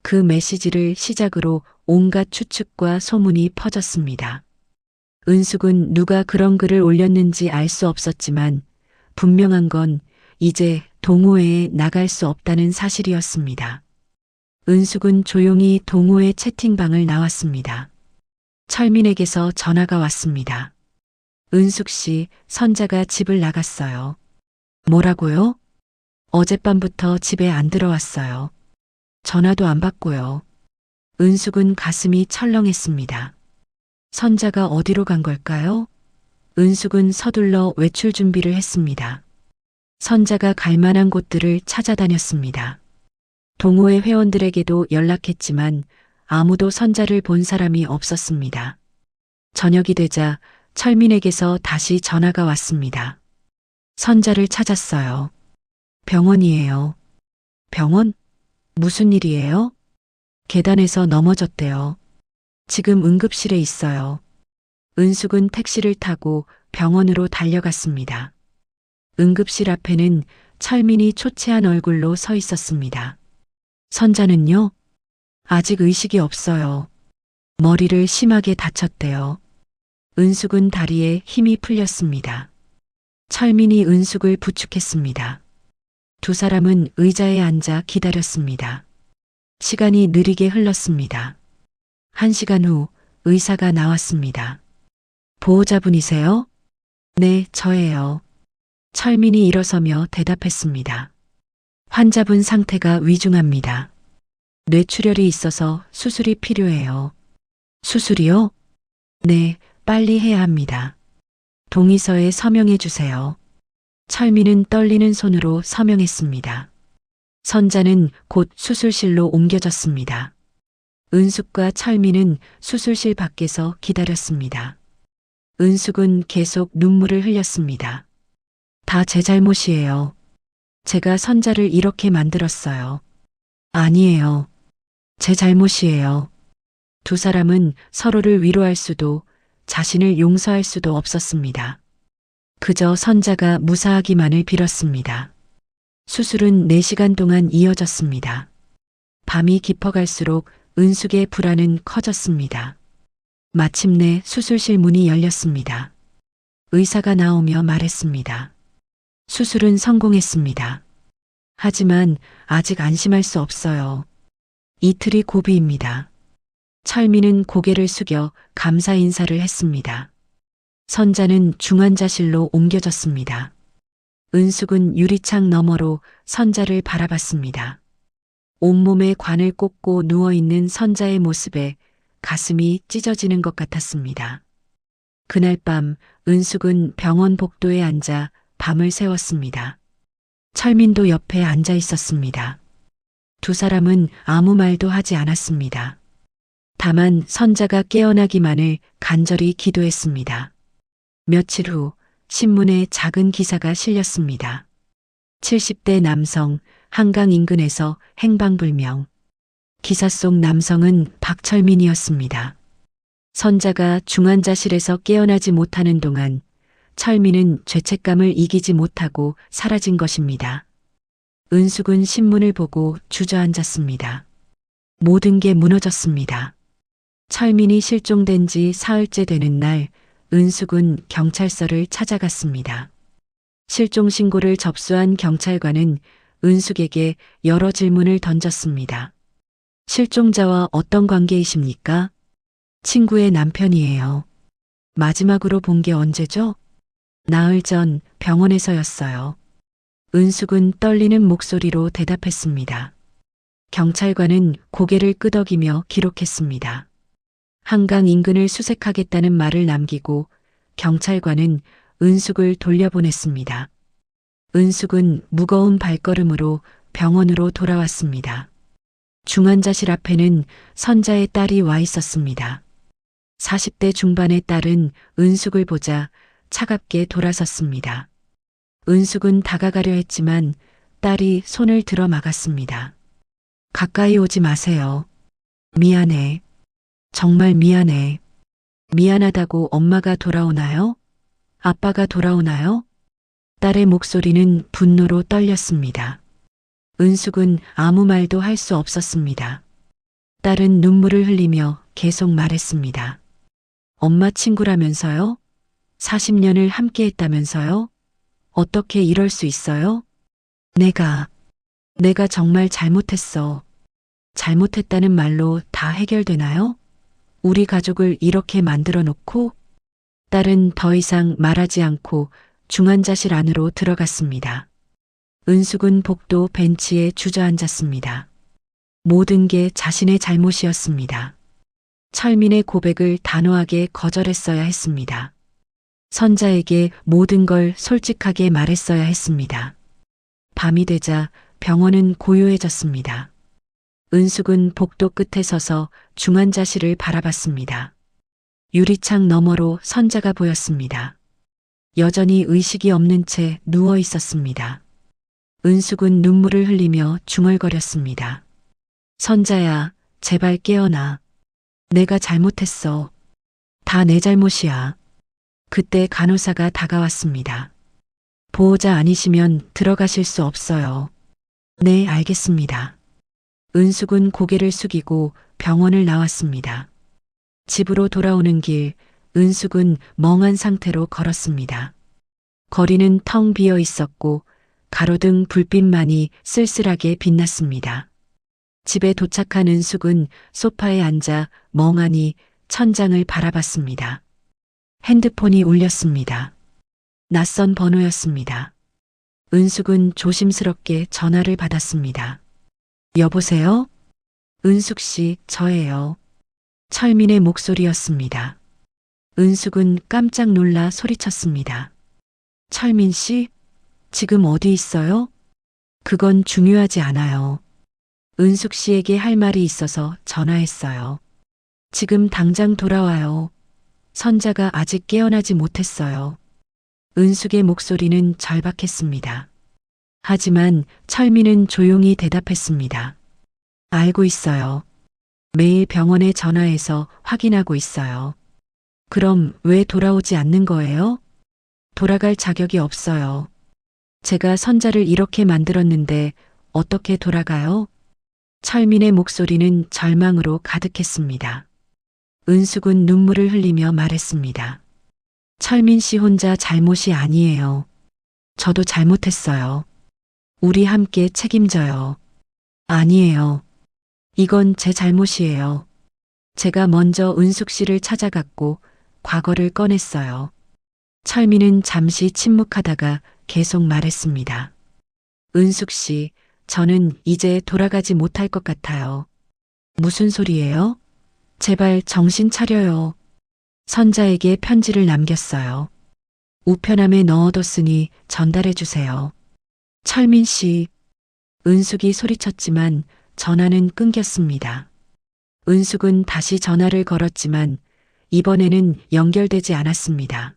그 메시지를 시작으로 온갖 추측과 소문이 퍼졌습니다. 은숙은 누가 그런 글을 올렸는지 알 수 없었지만 분명한 건 이제 동호회에 나갈 수 없다는 사실이었습니다. 은숙은 조용히 동호회 채팅방을 나왔습니다. 철민에게서 전화가 왔습니다. 은숙 씨, 선자가 집을 나갔어요. 뭐라고요? 어젯밤부터 집에 안 들어왔어요. 전화도 안 받고요. 은숙은 가슴이 철렁했습니다. 선자가 어디로 간 걸까요? 은숙은 서둘러 외출 준비를 했습니다. 선자가 갈 만한 곳들을 찾아다녔습니다. 동호회 회원들에게도 연락했지만 아무도 선자를 본 사람이 없었습니다. 저녁이 되자 철민에게서 다시 전화가 왔습니다. 선자를 찾았어요. 병원이에요. 병원? 무슨 일이에요? 계단에서 넘어졌대요. 지금 응급실에 있어요. 은숙은 택시를 타고 병원으로 달려갔습니다. 응급실 앞에는 철민이 초췌한 얼굴로 서 있었습니다. 선자는요? 아직 의식이 없어요. 머리를 심하게 다쳤대요. 은숙은 다리에 힘이 풀렸습니다. 철민이 은숙을 부축했습니다. 두 사람은 의자에 앉아 기다렸습니다. 시간이 느리게 흘렀습니다. 1시간 후 의사가 나왔습니다. 보호자분이세요? 네, 저예요. 철민이 일어서며 대답했습니다. 환자분 상태가 위중합니다. 뇌출혈이 있어서 수술이 필요해요. 수술이요? 네, 빨리 해야 합니다. 동의서에 서명해 주세요. 철민은 떨리는 손으로 서명했습니다. 선자는 곧 수술실로 옮겨졌습니다. 은숙과 철민은 수술실 밖에서 기다렸습니다. 은숙은 계속 눈물을 흘렸습니다. 다 제 잘못이에요. 제가 선자를 이렇게 만들었어요. 아니에요. 제 잘못이에요. 두 사람은 서로를 위로할 수도 자신을 용서할 수도 없었습니다. 그저 선자가 무사하기만을 빌었습니다. 수술은 4시간 동안 이어졌습니다. 밤이 깊어갈수록 은숙의 불안은 커졌습니다. 마침내 수술실 문이 열렸습니다. 의사가 나오며 말했습니다. 수술은 성공했습니다. 하지만 아직 안심할 수 없어요. 이틀이 고비입니다. 철민은 고개를 숙여 감사 인사를 했습니다. 선자는 중환자실로 옮겨졌습니다. 은숙은 유리창 너머로 선자를 바라봤습니다. 온몸에 관을 꽂고 누워있는 선자의 모습에 가슴이 찢어지는 것 같았습니다. 그날 밤 은숙은 병원 복도에 앉아 밤을 새웠습니다. 철민도 옆에 앉아 있었습니다. 두 사람은 아무 말도 하지 않았습니다. 다만 선자가 깨어나기만을 간절히 기도했습니다. 며칠 후 신문에 작은 기사가 실렸습니다. 70대 남성 한강 인근에서 행방불명. 기사 속 남성은 박철민이었습니다. 선자가 중환자실에서 깨어나지 못하는 동안 철민은 죄책감을 이기지 못하고 사라진 것입니다. 은숙은 신문을 보고 주저앉았습니다. 모든 게 무너졌습니다. 철민이 실종된 지 사흘째 되는 날 은숙은 경찰서를 찾아갔습니다. 실종 신고를 접수한 경찰관은 은숙에게 여러 질문을 던졌습니다. 실종자와 어떤 관계이십니까? 친구의 남편이에요. 마지막으로 본 게 언제죠? 나흘 전 병원에서였어요. 은숙은 떨리는 목소리로 대답했습니다. 경찰관은 고개를 끄덕이며 기록했습니다. 한강 인근을 수색하겠다는 말을 남기고 경찰관은 은숙을 돌려보냈습니다. 은숙은 무거운 발걸음으로 병원으로 돌아왔습니다. 중환자실 앞에는 선자의 딸이 와 있었습니다. 40대 중반의 딸은 은숙을 보자 차갑게 돌아섰습니다. 은숙은 다가가려 했지만 딸이 손을 들어 막았습니다. 가까이 오지 마세요. 미안해. 정말 미안해. 미안하다고 엄마가 돌아오나요? 아빠가 돌아오나요? 딸의 목소리는 분노로 떨렸습니다. 은숙은 아무 말도 할 수 없었습니다. 딸은 눈물을 흘리며 계속 말했습니다. 엄마 친구라면서요? 40년을 함께 했다면서요? 어떻게 이럴 수 있어요? 내가 정말 잘못했어. 잘못했다는 말로 다 해결되나요? 우리 가족을 이렇게 만들어 놓고? 딸은 더 이상 말하지 않고 중환자실 안으로 들어갔습니다. 은숙은 복도 벤치에 주저앉았습니다. 모든 게 자신의 잘못이었습니다. 철민의 고백을 단호하게 거절했어야 했습니다. 선자에게 모든 걸 솔직하게 말했어야 했습니다. 밤이 되자 병원은 고요해졌습니다. 은숙은 복도 끝에 서서 중환자실을 바라봤습니다. 유리창 너머로 선자가 보였습니다. 여전히 의식이 없는 채 누워 있었습니다. 은숙은 눈물을 흘리며 중얼거렸습니다. 선자야, 제발 깨어나. 내가 잘못했어. 다 내 잘못이야. 그때 간호사가 다가왔습니다. 보호자 아니시면 들어가실 수 없어요. 네, 알겠습니다. 은숙은 고개를 숙이고 병원을 나왔습니다. 집으로 돌아오는 길, 은숙은 멍한 상태로 걸었습니다. 거리는 텅 비어 있었고 가로등 불빛만이 쓸쓸하게 빛났습니다. 집에 도착한 은숙은 소파에 앉아 멍하니 천장을 바라봤습니다. 핸드폰이 울렸습니다. 낯선 번호였습니다. 은숙은 조심스럽게 전화를 받았습니다. 여보세요? 은숙 씨, 저예요. 철민의 목소리였습니다. 은숙은 깜짝 놀라 소리쳤습니다. 철민 씨? 지금 어디 있어요? 그건 중요하지 않아요. 은숙 씨에게 할 말이 있어서 전화했어요. 지금 당장 돌아와요. 선자가 아직 깨어나지 못했어요. 은숙의 목소리는 절박했습니다. 하지만 철민은 조용히 대답했습니다. 알고 있어요. 매일 병원에 전화해서 확인하고 있어요. 그럼 왜 돌아오지 않는 거예요? 돌아갈 자격이 없어요. 제가 선자를 이렇게 만들었는데 어떻게 돌아가요? 철민의 목소리는 절망으로 가득했습니다. 은숙은 눈물을 흘리며 말했습니다. 철민 씨 혼자 잘못이 아니에요. 저도 잘못했어요. 우리 함께 책임져요. 아니에요. 이건 제 잘못이에요. 제가 먼저 은숙 씨를 찾아갔고 과거를 꺼냈어요. 철민은 잠시 침묵하다가 계속 말했습니다. 은숙 씨, 저는 이제 돌아가지 못할 것 같아요. 무슨 소리예요? 제발 정신 차려요. 선자에게 편지를 남겼어요. 우편함에 넣어뒀으니 전달해 주세요. 철민 씨. 은숙이 소리쳤지만 전화는 끊겼습니다. 은숙은 다시 전화를 걸었지만 이번에는 연결되지 않았습니다.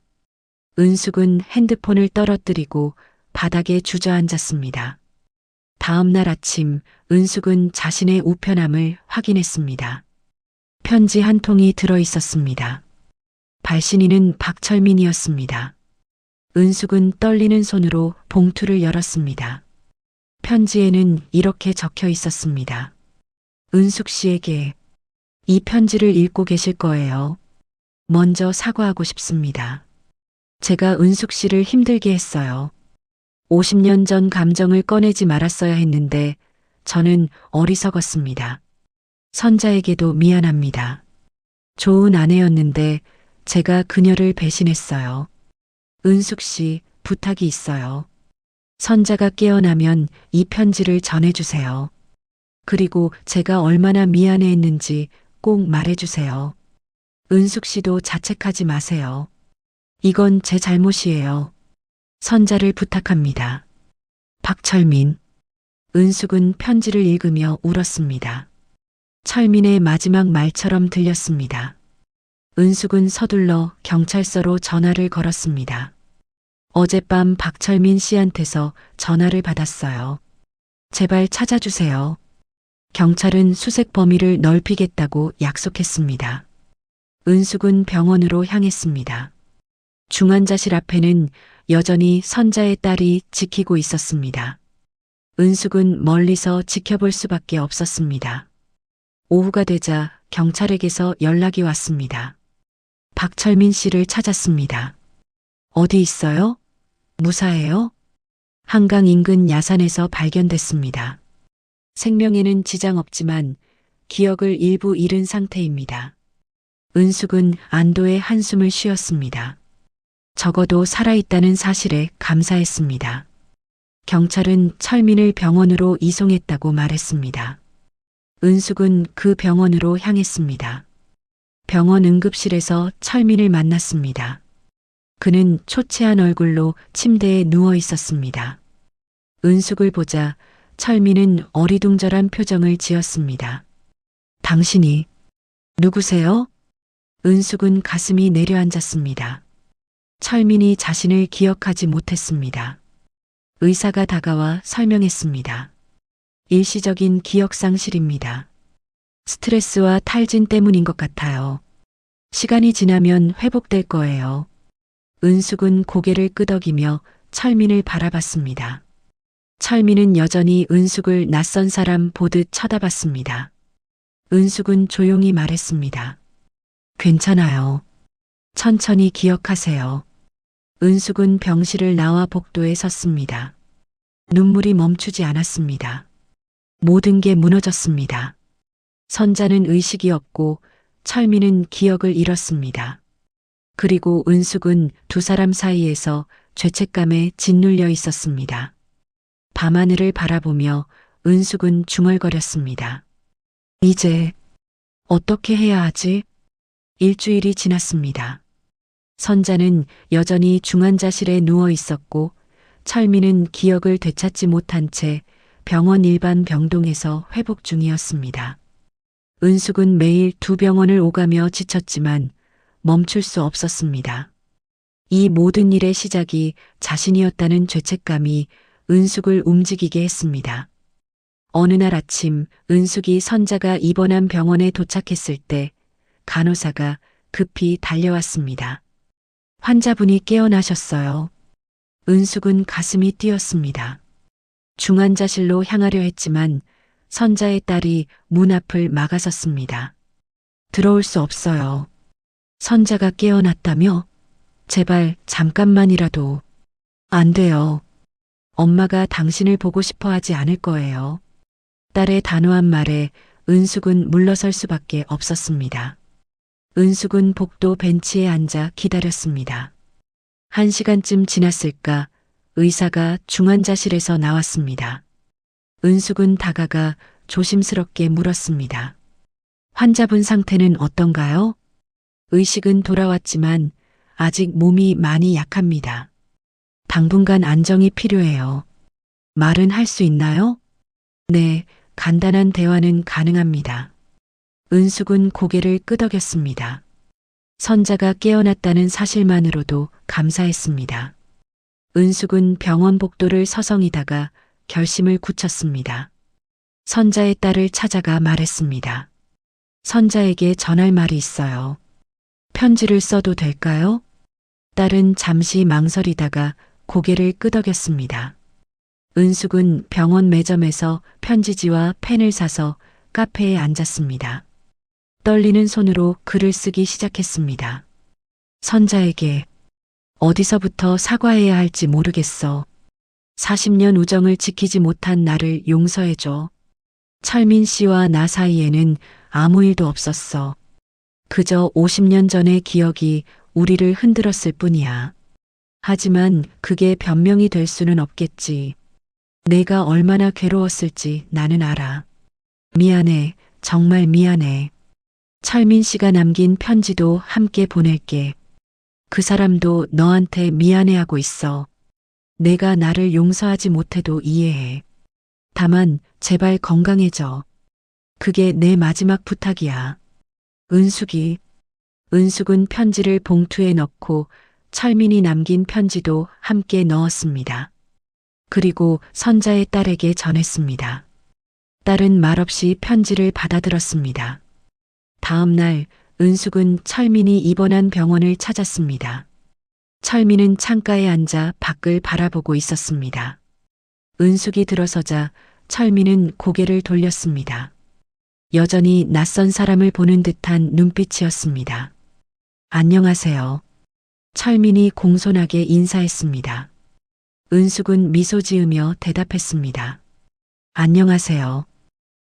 은숙은 핸드폰을 떨어뜨리고 바닥에 주저앉았습니다. 다음 날 아침 은숙은 자신의 우편함을 확인했습니다. 편지 한 통이 들어 있었습니다. 발신인은 박철민이었습니다. 은숙은 떨리는 손으로 봉투를 열었습니다. 편지에는 이렇게 적혀 있었습니다. 은숙 씨에게 이 편지를 읽고 계실 거예요. 먼저 사과하고 싶습니다. 제가 은숙 씨를 힘들게 했어요. 50년 전 감정을 꺼내지 말았어야 했는데 저는 어리석었습니다. 선자에게도 미안합니다. 좋은 아내였는데 제가 그녀를 배신했어요. 은숙 씨, 부탁이 있어요. 선자가 깨어나면 이 편지를 전해주세요. 그리고 제가 얼마나 미안해했는지 꼭 말해주세요. 은숙 씨도 자책하지 마세요. 이건 제 잘못이에요. 선자를 부탁합니다. 박철민. 은숙은 편지를 읽으며 울었습니다. 철민의 마지막 말처럼 들렸습니다. 은숙은 서둘러 경찰서로 전화를 걸었습니다. 어젯밤 박철민 씨한테서 전화를 받았어요. 제발 찾아주세요. 경찰은 수색 범위를 넓히겠다고 약속했습니다. 은숙은 병원으로 향했습니다. 중환자실 앞에는 여전히 선자의 딸이 지키고 있었습니다. 은숙은 멀리서 지켜볼 수밖에 없었습니다. 오후가 되자 경찰에게서 연락이 왔습니다. 박철민 씨를 찾았습니다. 어디 있어요? 무사해요? 한강 인근 야산에서 발견됐습니다. 생명에는 지장 없지만 기억을 일부 잃은 상태입니다. 은숙은 안도의 한숨을 쉬었습니다. 적어도 살아있다는 사실에 감사했습니다. 경찰은 철민을 병원으로 이송했다고 말했습니다. 은숙은 그 병원으로 향했습니다. 병원 응급실에서 철민을 만났습니다. 그는 초췌한 얼굴로 침대에 누워 있었습니다. 은숙을 보자 철민은 어리둥절한 표정을 지었습니다. 당신이 누구세요? 은숙은 가슴이 내려앉았습니다. 철민이 자신을 기억하지 못했습니다. 의사가 다가와 설명했습니다. 일시적인 기억 상실입니다. 스트레스와 탈진 때문인 것 같아요. 시간이 지나면 회복될 거예요. 은숙은 고개를 끄덕이며 철민을 바라봤습니다. 철민은 여전히 은숙을 낯선 사람 보듯 쳐다봤습니다. 은숙은 조용히 말했습니다. 괜찮아요. 천천히 기억하세요. 은숙은 병실을 나와 복도에 섰습니다. 눈물이 멈추지 않았습니다. 모든 게 무너졌습니다. 선자는 의식이 없고 철민은 기억을 잃었습니다. 그리고 은숙은 두 사람 사이에서 죄책감에 짓눌려 있었습니다. 밤하늘을 바라보며 은숙은 중얼거렸습니다. 이제 어떻게 해야 하지? 일주일이 지났습니다. 선자는 여전히 중환자실에 누워 있었고 철민은 기억을 되찾지 못한 채 병원 일반 병동에서 회복 중이었습니다. 은숙은 매일 두 병원을 오가며 지쳤지만 멈출 수 없었습니다. 이 모든 일의 시작이 자신이었다는 죄책감이 은숙을 움직이게 했습니다. 어느 날 아침 은숙이 선자가 입원한 병원에 도착했을 때 간호사가 급히 달려왔습니다. 환자분이 깨어나셨어요. 은숙은 가슴이 뛰었습니다. 중환자실로 향하려 했지만 선자의 딸이 문 앞을 막아섰습니다. 들어올 수 없어요. 선자가 깨어났다며? 제발 잠깐만이라도. 안 돼요. 엄마가 당신을 보고 싶어 하지 않을 거예요. 딸의 단호한 말에 은숙은 물러설 수밖에 없었습니다. 은숙은 복도 벤치에 앉아 기다렸습니다. 1시간쯤 지났을까 의사가 중환자실에서 나왔습니다. 은숙은 다가가 조심스럽게 물었습니다. 환자분 상태는 어떤가요? 의식은 돌아왔지만 아직 몸이 많이 약합니다. 당분간 안정이 필요해요. 말은 할 수 있나요? 네, 간단한 대화는 가능합니다. 은숙은 고개를 끄덕였습니다. 선자가 깨어났다는 사실만으로도 감사했습니다. 은숙은 병원 복도를 서성이다가 결심을 굳혔습니다. 선자의 딸을 찾아가 말했습니다. 선자에게 전할 말이 있어요. 편지를 써도 될까요? 딸은 잠시 망설이다가 고개를 끄덕였습니다. 은숙은 병원 매점에서 편지지와 펜을 사서 카페에 앉았습니다. 떨리는 손으로 글을 쓰기 시작했습니다. 선자에게 어디서부터 사과해야 할지 모르겠어. 40년 우정을 지키지 못한 나를 용서해줘. 철민 씨와 나 사이에는 아무 일도 없었어. 그저 50년 전의 기억이 우리를 흔들었을 뿐이야. 하지만 그게 변명이 될 수는 없겠지. 내가 얼마나 괴로웠을지 나는 알아. 미안해, 정말 미안해. 철민 씨가 남긴 편지도 함께 보낼게. 그 사람도 너한테 미안해하고 있어. 내가 나를 용서하지 못해도 이해해. 다만 제발 건강해져. 그게 내 마지막 부탁이야. 은숙은 편지를 봉투에 넣고 철민이 남긴 편지도 함께 넣었습니다. 그리고 선자의 딸에게 전했습니다. 딸은 말없이 편지를 받아들었습니다. 다음 날 은숙은 철민이 입원한 병원을 찾았습니다. 철민은 창가에 앉아 밖을 바라보고 있었습니다. 은숙이 들어서자 철민은 고개를 돌렸습니다. 여전히 낯선 사람을 보는 듯한 눈빛이었습니다. 안녕하세요. 철민이 공손하게 인사했습니다. 은숙은 미소 지으며 대답했습니다. 안녕하세요.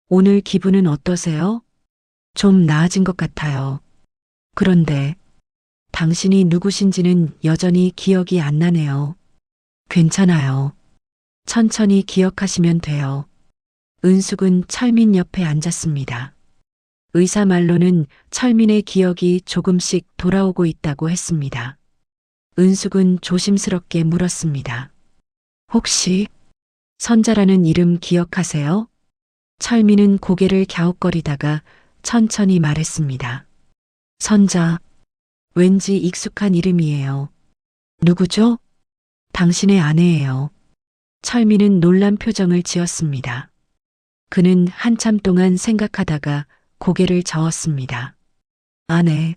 오늘 기분은 어떠세요? 좀 나아진 것 같아요. 그런데 당신이 누구신지는 여전히 기억이 안 나네요. 괜찮아요. 천천히 기억하시면 돼요. 은숙은 철민 옆에 앉았습니다. 의사 말로는 철민의 기억이 조금씩 돌아오고 있다고 했습니다. 은숙은 조심스럽게 물었습니다. 혹시 선자라는 이름 기억하세요? 철민은 고개를 갸웃거리다가 천천히 말했습니다. 선자, 왠지 익숙한 이름이에요. 누구죠? 당신의 아내예요. 철민은 놀란 표정을 지었습니다. 그는 한참 동안 생각하다가 고개를 저었습니다. 아내,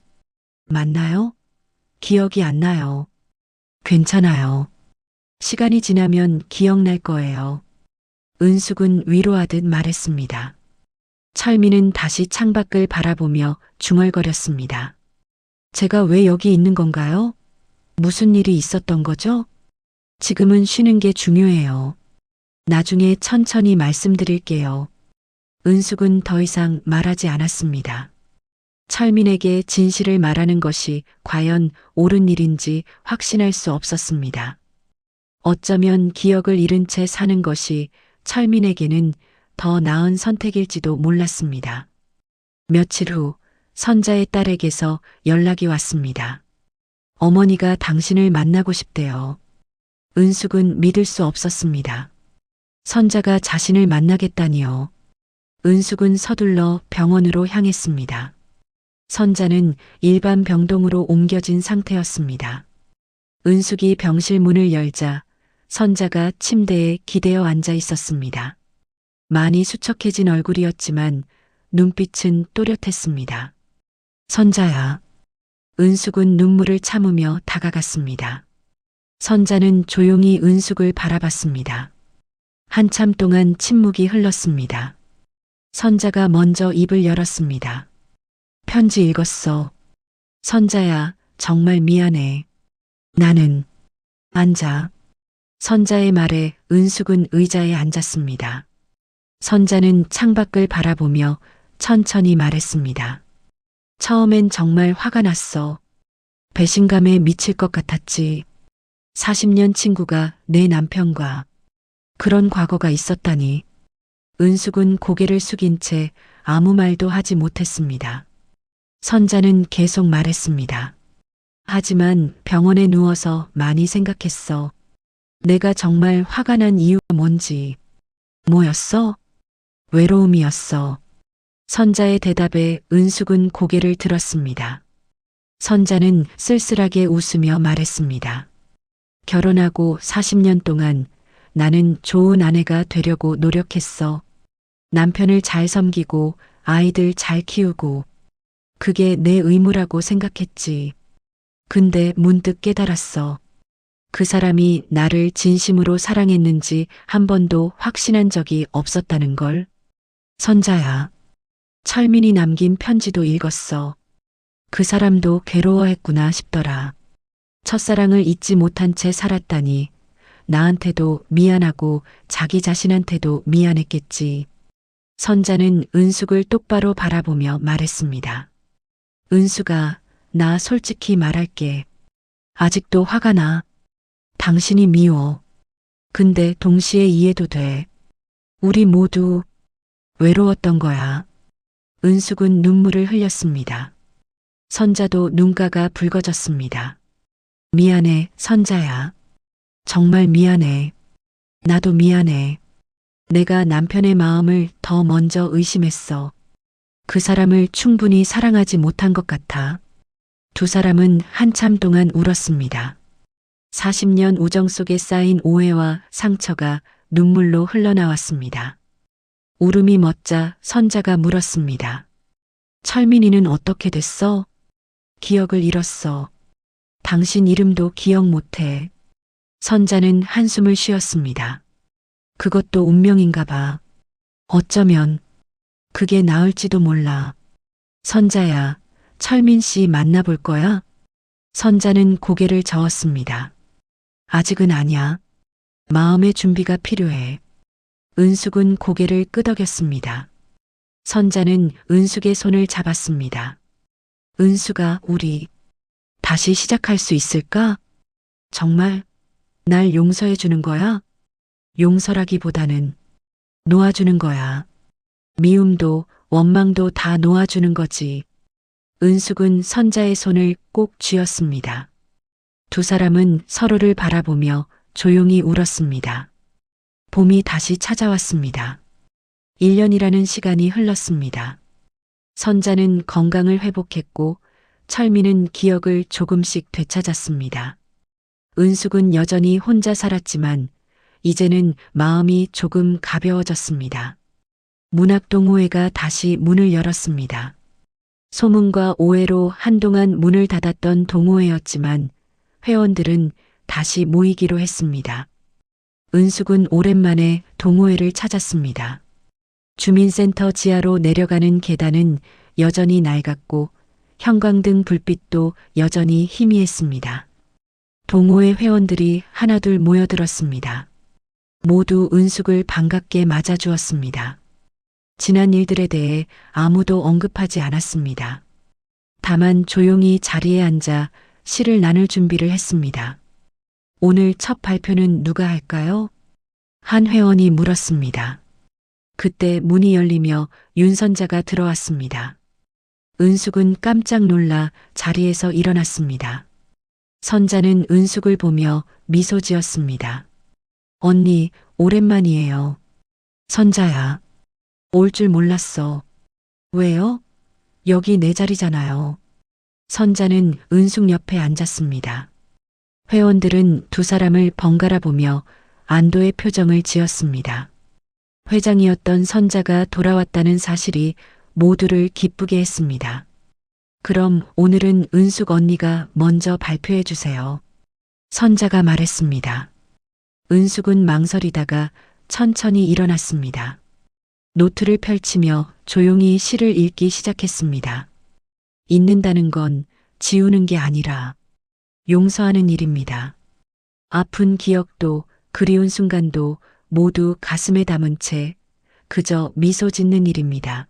맞나요? 기억이 안 나요. 괜찮아요. 시간이 지나면 기억날 거예요. 은숙은 위로하듯 말했습니다. 철민은 다시 창밖을 바라보며 중얼거렸습니다. 제가 왜 여기 있는 건가요? 무슨 일이 있었던 거죠? 지금은 쉬는 게 중요해요. 나중에 천천히 말씀드릴게요. 은숙은 더 이상 말하지 않았습니다. 철민에게 진실을 말하는 것이 과연 옳은 일인지 확신할 수 없었습니다. 어쩌면 기억을 잃은 채 사는 것이 철민에게는 더 나은 선택일지도 몰랐습니다. 며칠 후 선자의 딸에게서 연락이 왔습니다. 어머니가 당신을 만나고 싶대요. 은숙은 믿을 수 없었습니다. 선자가 자신을 만나겠다니요. 은숙은 서둘러 병원으로 향했습니다. 선자는 일반 병동으로 옮겨진 상태였습니다. 은숙이 병실 문을 열자 선자가 침대에 기대어 앉아 있었습니다. 많이 수척해진 얼굴이었지만 눈빛은 또렷했습니다. 선자야. 은숙은 눈물을 참으며 다가갔습니다. 선자는 조용히 은숙을 바라봤습니다. 한참 동안 침묵이 흘렀습니다. 선자가 먼저 입을 열었습니다. 편지 읽었어. 선자야, 정말 미안해. 나는 앉아. 선자의 말에 은숙은 의자에 앉았습니다. 선자는 창밖을 바라보며 천천히 말했습니다. 처음엔 정말 화가 났어. 배신감에 미칠 것 같았지. 40년 친구가 내 남편과 그런 과거가 있었다니. 은숙은 고개를 숙인 채 아무 말도 하지 못했습니다. 선자는 계속 말했습니다. 하지만 병원에 누워서 많이 생각했어. 내가 정말 화가 난 이유가 뭔지. 뭐였어? 외로움이었어. 선자의 대답에 은숙은 고개를 들었습니다. 선자는 쓸쓸하게 웃으며 말했습니다. 결혼하고 40년 동안 나는 좋은 아내가 되려고 노력했어. 남편을 잘 섬기고 아이들 잘 키우고 그게 내 의무라고 생각했지. 근데 문득 깨달았어. 그 사람이 나를 진심으로 사랑했는지 한 번도 확신한 적이 없었다는 걸. 선자야. 철민이 남긴 편지도 읽었어. 그 사람도 괴로워했구나 싶더라. 첫사랑을 잊지 못한 채 살았다니 나한테도 미안하고 자기 자신한테도 미안했겠지. 선자는 은숙을 똑바로 바라보며 말했습니다. 은숙아, 나 솔직히 말할게. 아직도 화가 나. 당신이 미워. 근데 동시에 이해도 돼. 우리 모두 외로웠던 거야. 은숙은 눈물을 흘렸습니다. 선자도 눈가가 붉어졌습니다. 미안해, 선자야. 정말 미안해. 나도 미안해. 내가 남편의 마음을 더 먼저 의심했어. 그 사람을 충분히 사랑하지 못한 것 같아. 두 사람은 한참 동안 울었습니다. 40년 우정 속에 쌓인 오해와 상처가 눈물로 흘러나왔습니다. 울음이 멎자 선자가 물었습니다. 철민이는 어떻게 됐어? 기억을 잃었어. 당신 이름도 기억 못해. 선자는 한숨을 쉬었습니다. 그것도 운명인가 봐. 어쩌면 그게 나을지도 몰라. 선자야, 철민 씨 만나볼 거야? 선자는 고개를 저었습니다. 아직은 아니야. 마음의 준비가 필요해. 은숙은 고개를 끄덕였습니다. 선자는 은숙의 손을 잡았습니다. 은숙아, 우리 다시 시작할 수 있을까? 정말 날 용서해 주는 거야? 용서라기보다는 놓아주는 거야. 미움도 원망도 다 놓아주는 거지. 은숙은 선자의 손을 꼭 쥐었습니다. 두 사람은 서로를 바라보며 조용히 울었습니다. 봄이 다시 찾아왔습니다. 1년이라는 시간이 흘렀습니다. 선자는 건강을 회복했고 철민은 기억을 조금씩 되찾았습니다. 은숙은 여전히 혼자 살았지만 이제는 마음이 조금 가벼워졌습니다. 문학동호회가 다시 문을 열었습니다. 소문과 오해로 한동안 문을 닫았던 동호회였지만 회원들은 다시 모이기로 했습니다. 은숙은 오랜만에 동호회를 찾았습니다. 주민센터 지하로 내려가는 계단은 여전히 낡았고 형광등 불빛도 여전히 희미했습니다. 동호회 회원들이 하나둘 모여들었습니다. 모두 은숙을 반갑게 맞아주었습니다. 지난 일들에 대해 아무도 언급하지 않았습니다. 다만 조용히 자리에 앉아 시를 나눌 준비를 했습니다. 오늘 첫 발표는 누가 할까요? 한 회원이 물었습니다. 그때 문이 열리며 윤 선자가 들어왔습니다. 은숙은 깜짝 놀라 자리에서 일어났습니다. 선자는 은숙을 보며 미소 지었습니다. 언니, 오랜만이에요. 선자야. 올 줄 몰랐어. 왜요? 여기 내 자리잖아요. 선자는 은숙 옆에 앉았습니다. 회원들은 두 사람을 번갈아 보며 안도의 표정을 지었습니다. 회장이었던 선자가 돌아왔다는 사실이 모두를 기쁘게 했습니다. 그럼 오늘은 은숙 언니가 먼저 발표해 주세요. 선자가 말했습니다. 은숙은 망설이다가 천천히 일어났습니다. 노트를 펼치며 조용히 시를 읽기 시작했습니다. 잊는다는 건 지우는 게 아니라 용서하는 일입니다. 아픈 기억도 그리운 순간도 모두 가슴에 담은 채 그저 미소 짓는 일입니다.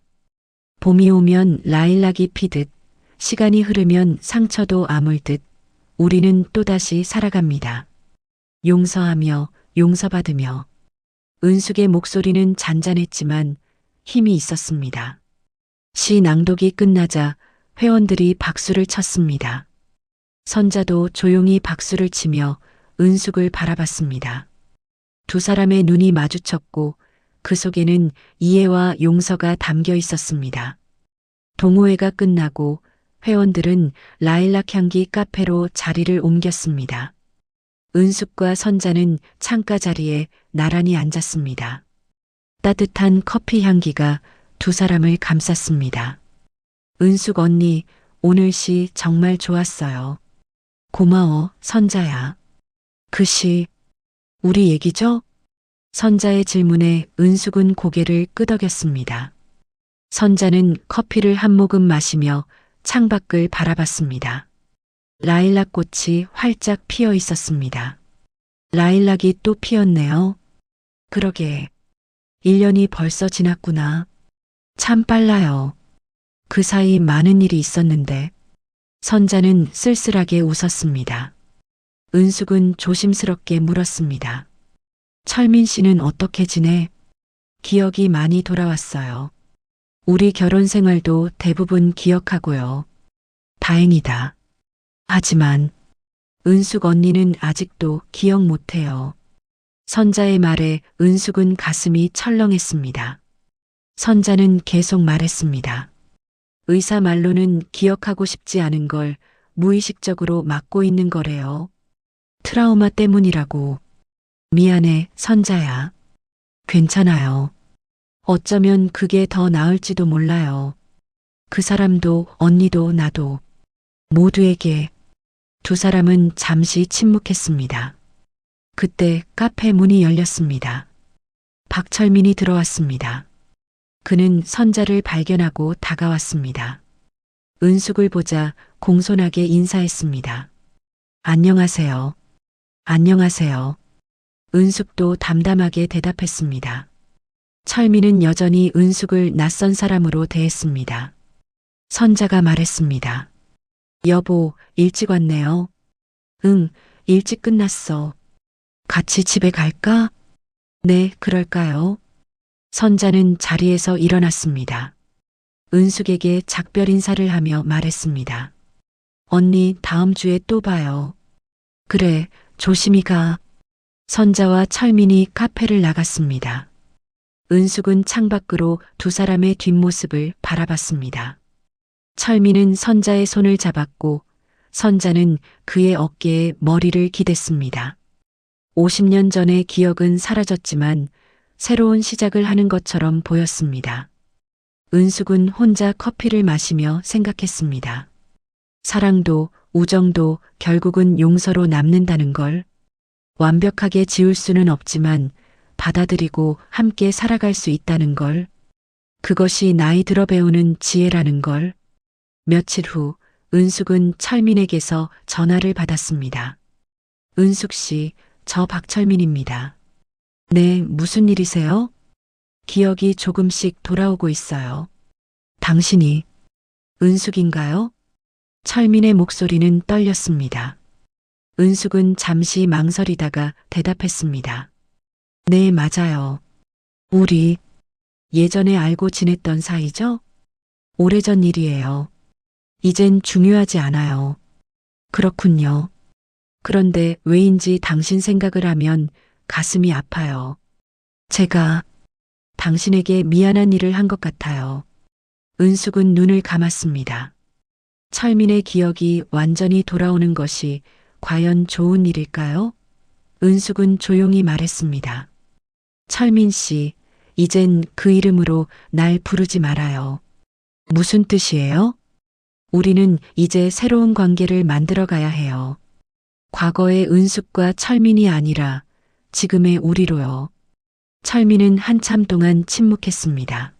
봄이 오면 라일락이 피듯 시간이 흐르면 상처도 아물듯 우리는 또다시 살아갑니다. 용서하며 용서받으며. 은숙의 목소리는 잔잔했지만 힘이 있었습니다. 시 낭독이 끝나자 회원들이 박수를 쳤습니다. 선자도 조용히 박수를 치며 은숙을 바라봤습니다. 두 사람의 눈이 마주쳤고 그 속에는 이해와 용서가 담겨 있었습니다. 동호회가 끝나고 회원들은 라일락 향기 카페로 자리를 옮겼습니다. 은숙과 선자는 창가 자리에 나란히 앉았습니다. 따뜻한 커피 향기가 두 사람을 감쌌습니다. 은숙 언니, 오늘 시 정말 좋았어요. 고마워, 선자야. 그 시, 우리 얘기죠? 선자의 질문에 은숙은 고개를 끄덕였습니다. 선자는 커피를 한 모금 마시며 창밖을 바라봤습니다. 라일락 꽃이 활짝 피어 있었습니다. 라일락이 또 피었네요. 그러게. 1년이 벌써 지났구나. 참 빨라요. 그 사이 많은 일이 있었는데. 선자는 쓸쓸하게 웃었습니다. 은숙은 조심스럽게 물었습니다. 철민 씨는 어떻게 지내? 기억이 많이 돌아왔어요. 우리 결혼 생활도 대부분 기억하고요. 다행이다. 하지만 은숙 언니는 아직도 기억 못해요. 선자의 말에 은숙은 가슴이 철렁했습니다. 선자는 계속 말했습니다. 의사 말로는 기억하고 싶지 않은 걸 무의식적으로 막고 있는 거래요. 트라우마 때문이라고. 미안해, 선자야. 괜찮아요. 어쩌면 그게 더 나을지도 몰라요. 그 사람도 언니도 나도 모두에게. 두 사람은 잠시 침묵했습니다. 그때 카페 문이 열렸습니다. 박철민이 들어왔습니다. 그는 선자를 발견하고 다가왔습니다. 은숙을 보자 공손하게 인사했습니다. 안녕하세요. 안녕하세요. 은숙도 담담하게 대답했습니다. 철민은 여전히 은숙을 낯선 사람으로 대했습니다. 선자가 말했습니다. 여보, 일찍 왔네요. 응, 일찍 끝났어. 같이 집에 갈까? 네, 그럴까요? 선자는 자리에서 일어났습니다. 은숙에게 작별 인사를 하며 말했습니다. 언니, 다음 주에 또 봐요. 그래, 조심히 가. 선자와 철민이 카페를 나갔습니다. 은숙은 창밖으로 두 사람의 뒷모습을 바라봤습니다. 철민은 선자의 손을 잡았고 선자는 그의 어깨에 머리를 기댔습니다. 50년 전의 기억은 사라졌지만 새로운 시작을 하는 것처럼 보였습니다. 은숙은 혼자 커피를 마시며 생각했습니다. 사랑도 우정도 결국은 용서로 남는다는 걸. 완벽하게 지울 수는 없지만 받아들이고 함께 살아갈 수 있다는 걸. 그것이 나이 들어 배우는 지혜라는 걸. 며칠 후 은숙은 철민에게서 전화를 받았습니다. 은숙 씨, 저 박철민입니다. 네, 무슨 일이세요? 기억이 조금씩 돌아오고 있어요. 당신이 은숙인가요? 철민의 목소리는 떨렸습니다. 은숙은 잠시 망설이다가 대답했습니다. 네, 맞아요. 우리 예전에 알고 지냈던 사이죠? 오래전 일이에요. 이젠 중요하지 않아요. 그렇군요. 그런데 왜인지 당신 생각을 하면 가슴이 아파요. 제가 당신에게 미안한 일을 한 것 같아요. 은숙은 눈을 감았습니다. 철민의 기억이 완전히 돌아오는 것이 과연 좋은 일일까요? 은숙은 조용히 말했습니다. 철민 씨, 이젠 그 이름으로 날 부르지 말아요. 무슨 뜻이에요? 우리는 이제 새로운 관계를 만들어 가야 해요. 과거의 은숙과 철민이 아니라 지금의 우리로요. 철민은 한참 동안 침묵했습니다.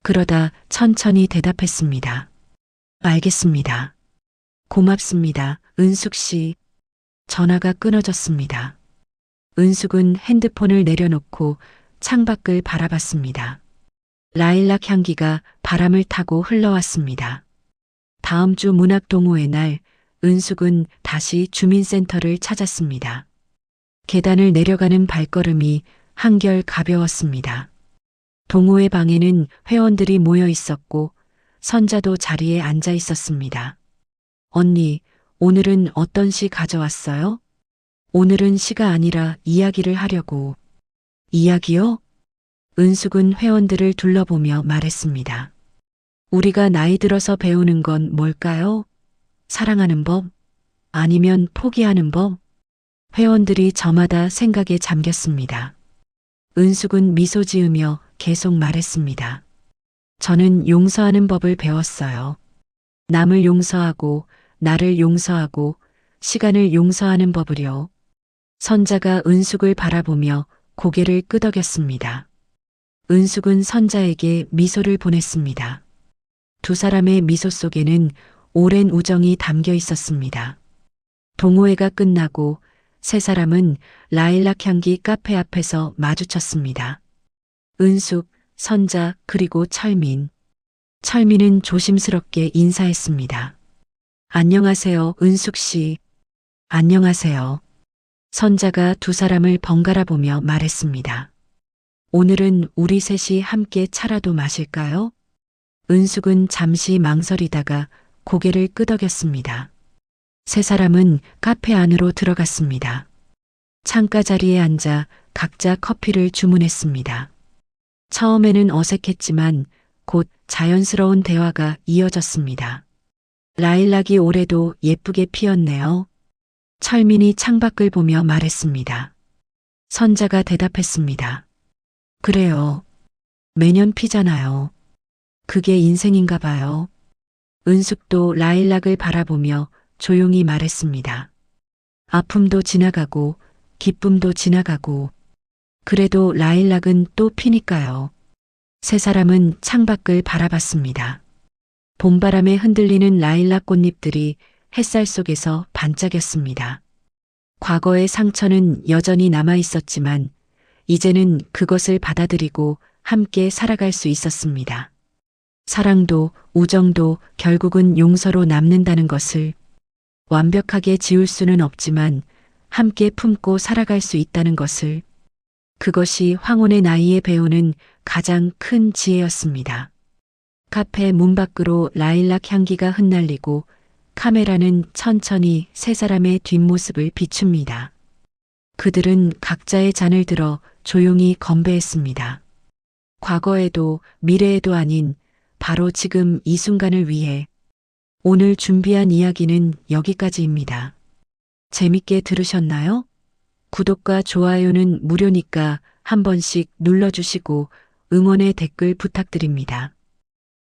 그러다 천천히 대답했습니다. 알겠습니다. 고맙습니다, 은숙 씨. 전화가 끊어졌습니다. 은숙은 핸드폰을 내려놓고 창밖을 바라봤습니다. 라일락 향기가 바람을 타고 흘러왔습니다. 다음 주 문학 동호회 날 은숙은 다시 주민센터를 찾았습니다. 계단을 내려가는 발걸음이 한결 가벼웠습니다. 동호회 방에는 회원들이 모여 있었고 선자도 자리에 앉아 있었습니다. 언니, 오늘은 어떤 시 가져왔어요? 오늘은 시가 아니라 이야기를 하려고. 이야기요? 은숙은 회원들을 둘러보며 말했습니다. 우리가 나이 들어서 배우는 건 뭘까요? 사랑하는 법? 아니면 포기하는 법? 회원들이 저마다 생각에 잠겼습니다. 은숙은 미소 지으며 계속 말했습니다. 저는 용서하는 법을 배웠어요. 남을 용서하고 나를 용서하고 시간을 용서하는 법을요. 선자가 은숙을 바라보며 고개를 끄덕였습니다. 은숙은 선자에게 미소를 보냈습니다. 두 사람의 미소 속에는 오랜 우정이 담겨 있었습니다. 동호회가 끝나고 세 사람은 라일락 향기 카페 앞에서 마주쳤습니다. 은숙, 선자, 그리고 철민. 철민은 조심스럽게 인사했습니다. 안녕하세요, 은숙 씨. 안녕하세요. 선자가 두 사람을 번갈아 보며 말했습니다. 오늘은 우리 셋이 함께 차라도 마실까요? 은숙은 잠시 망설이다가 고개를 끄덕였습니다. 세 사람은 카페 안으로 들어갔습니다. 창가 자리에 앉아 각자 커피를 주문했습니다. 처음에는 어색했지만 곧 자연스러운 대화가 이어졌습니다. 라일락이 올해도 예쁘게 피었네요. 철민이 창밖을 보며 말했습니다. 선자가 대답했습니다. 그래요. 매년 피잖아요. 그게 인생인가 봐요. 은숙도 라일락을 바라보며 조용히 말했습니다. 아픔도 지나가고 기쁨도 지나가고 그래도 라일락은 또 피니까요. 세 사람은 창밖을 바라봤습니다. 봄바람에 흔들리는 라일락 꽃잎들이 햇살 속에서 반짝였습니다. 과거의 상처는 여전히 남아 있었지만 이제는 그것을 받아들이고 함께 살아갈 수 있었습니다. 사랑도 우정도 결국은 용서로 남는다는 것을 완벽하게 지울 수는 없지만 함께 품고 살아갈 수 있다는 것을 그것이 황혼의 나이에 배우는 가장 큰 지혜였습니다. 카페 문 밖으로 라일락 향기가 흩날리고 카메라는 천천히 세 사람의 뒷모습을 비춥니다. 그들은 각자의 잔을 들어 조용히 건배했습니다. 과거에도 미래에도 아닌 바로 지금 이 순간을 위해 오늘 준비한 이야기는 여기까지입니다. 재밌게 들으셨나요? 구독과 좋아요는 무료니까 한 번씩 눌러주시고 응원의 댓글 부탁드립니다.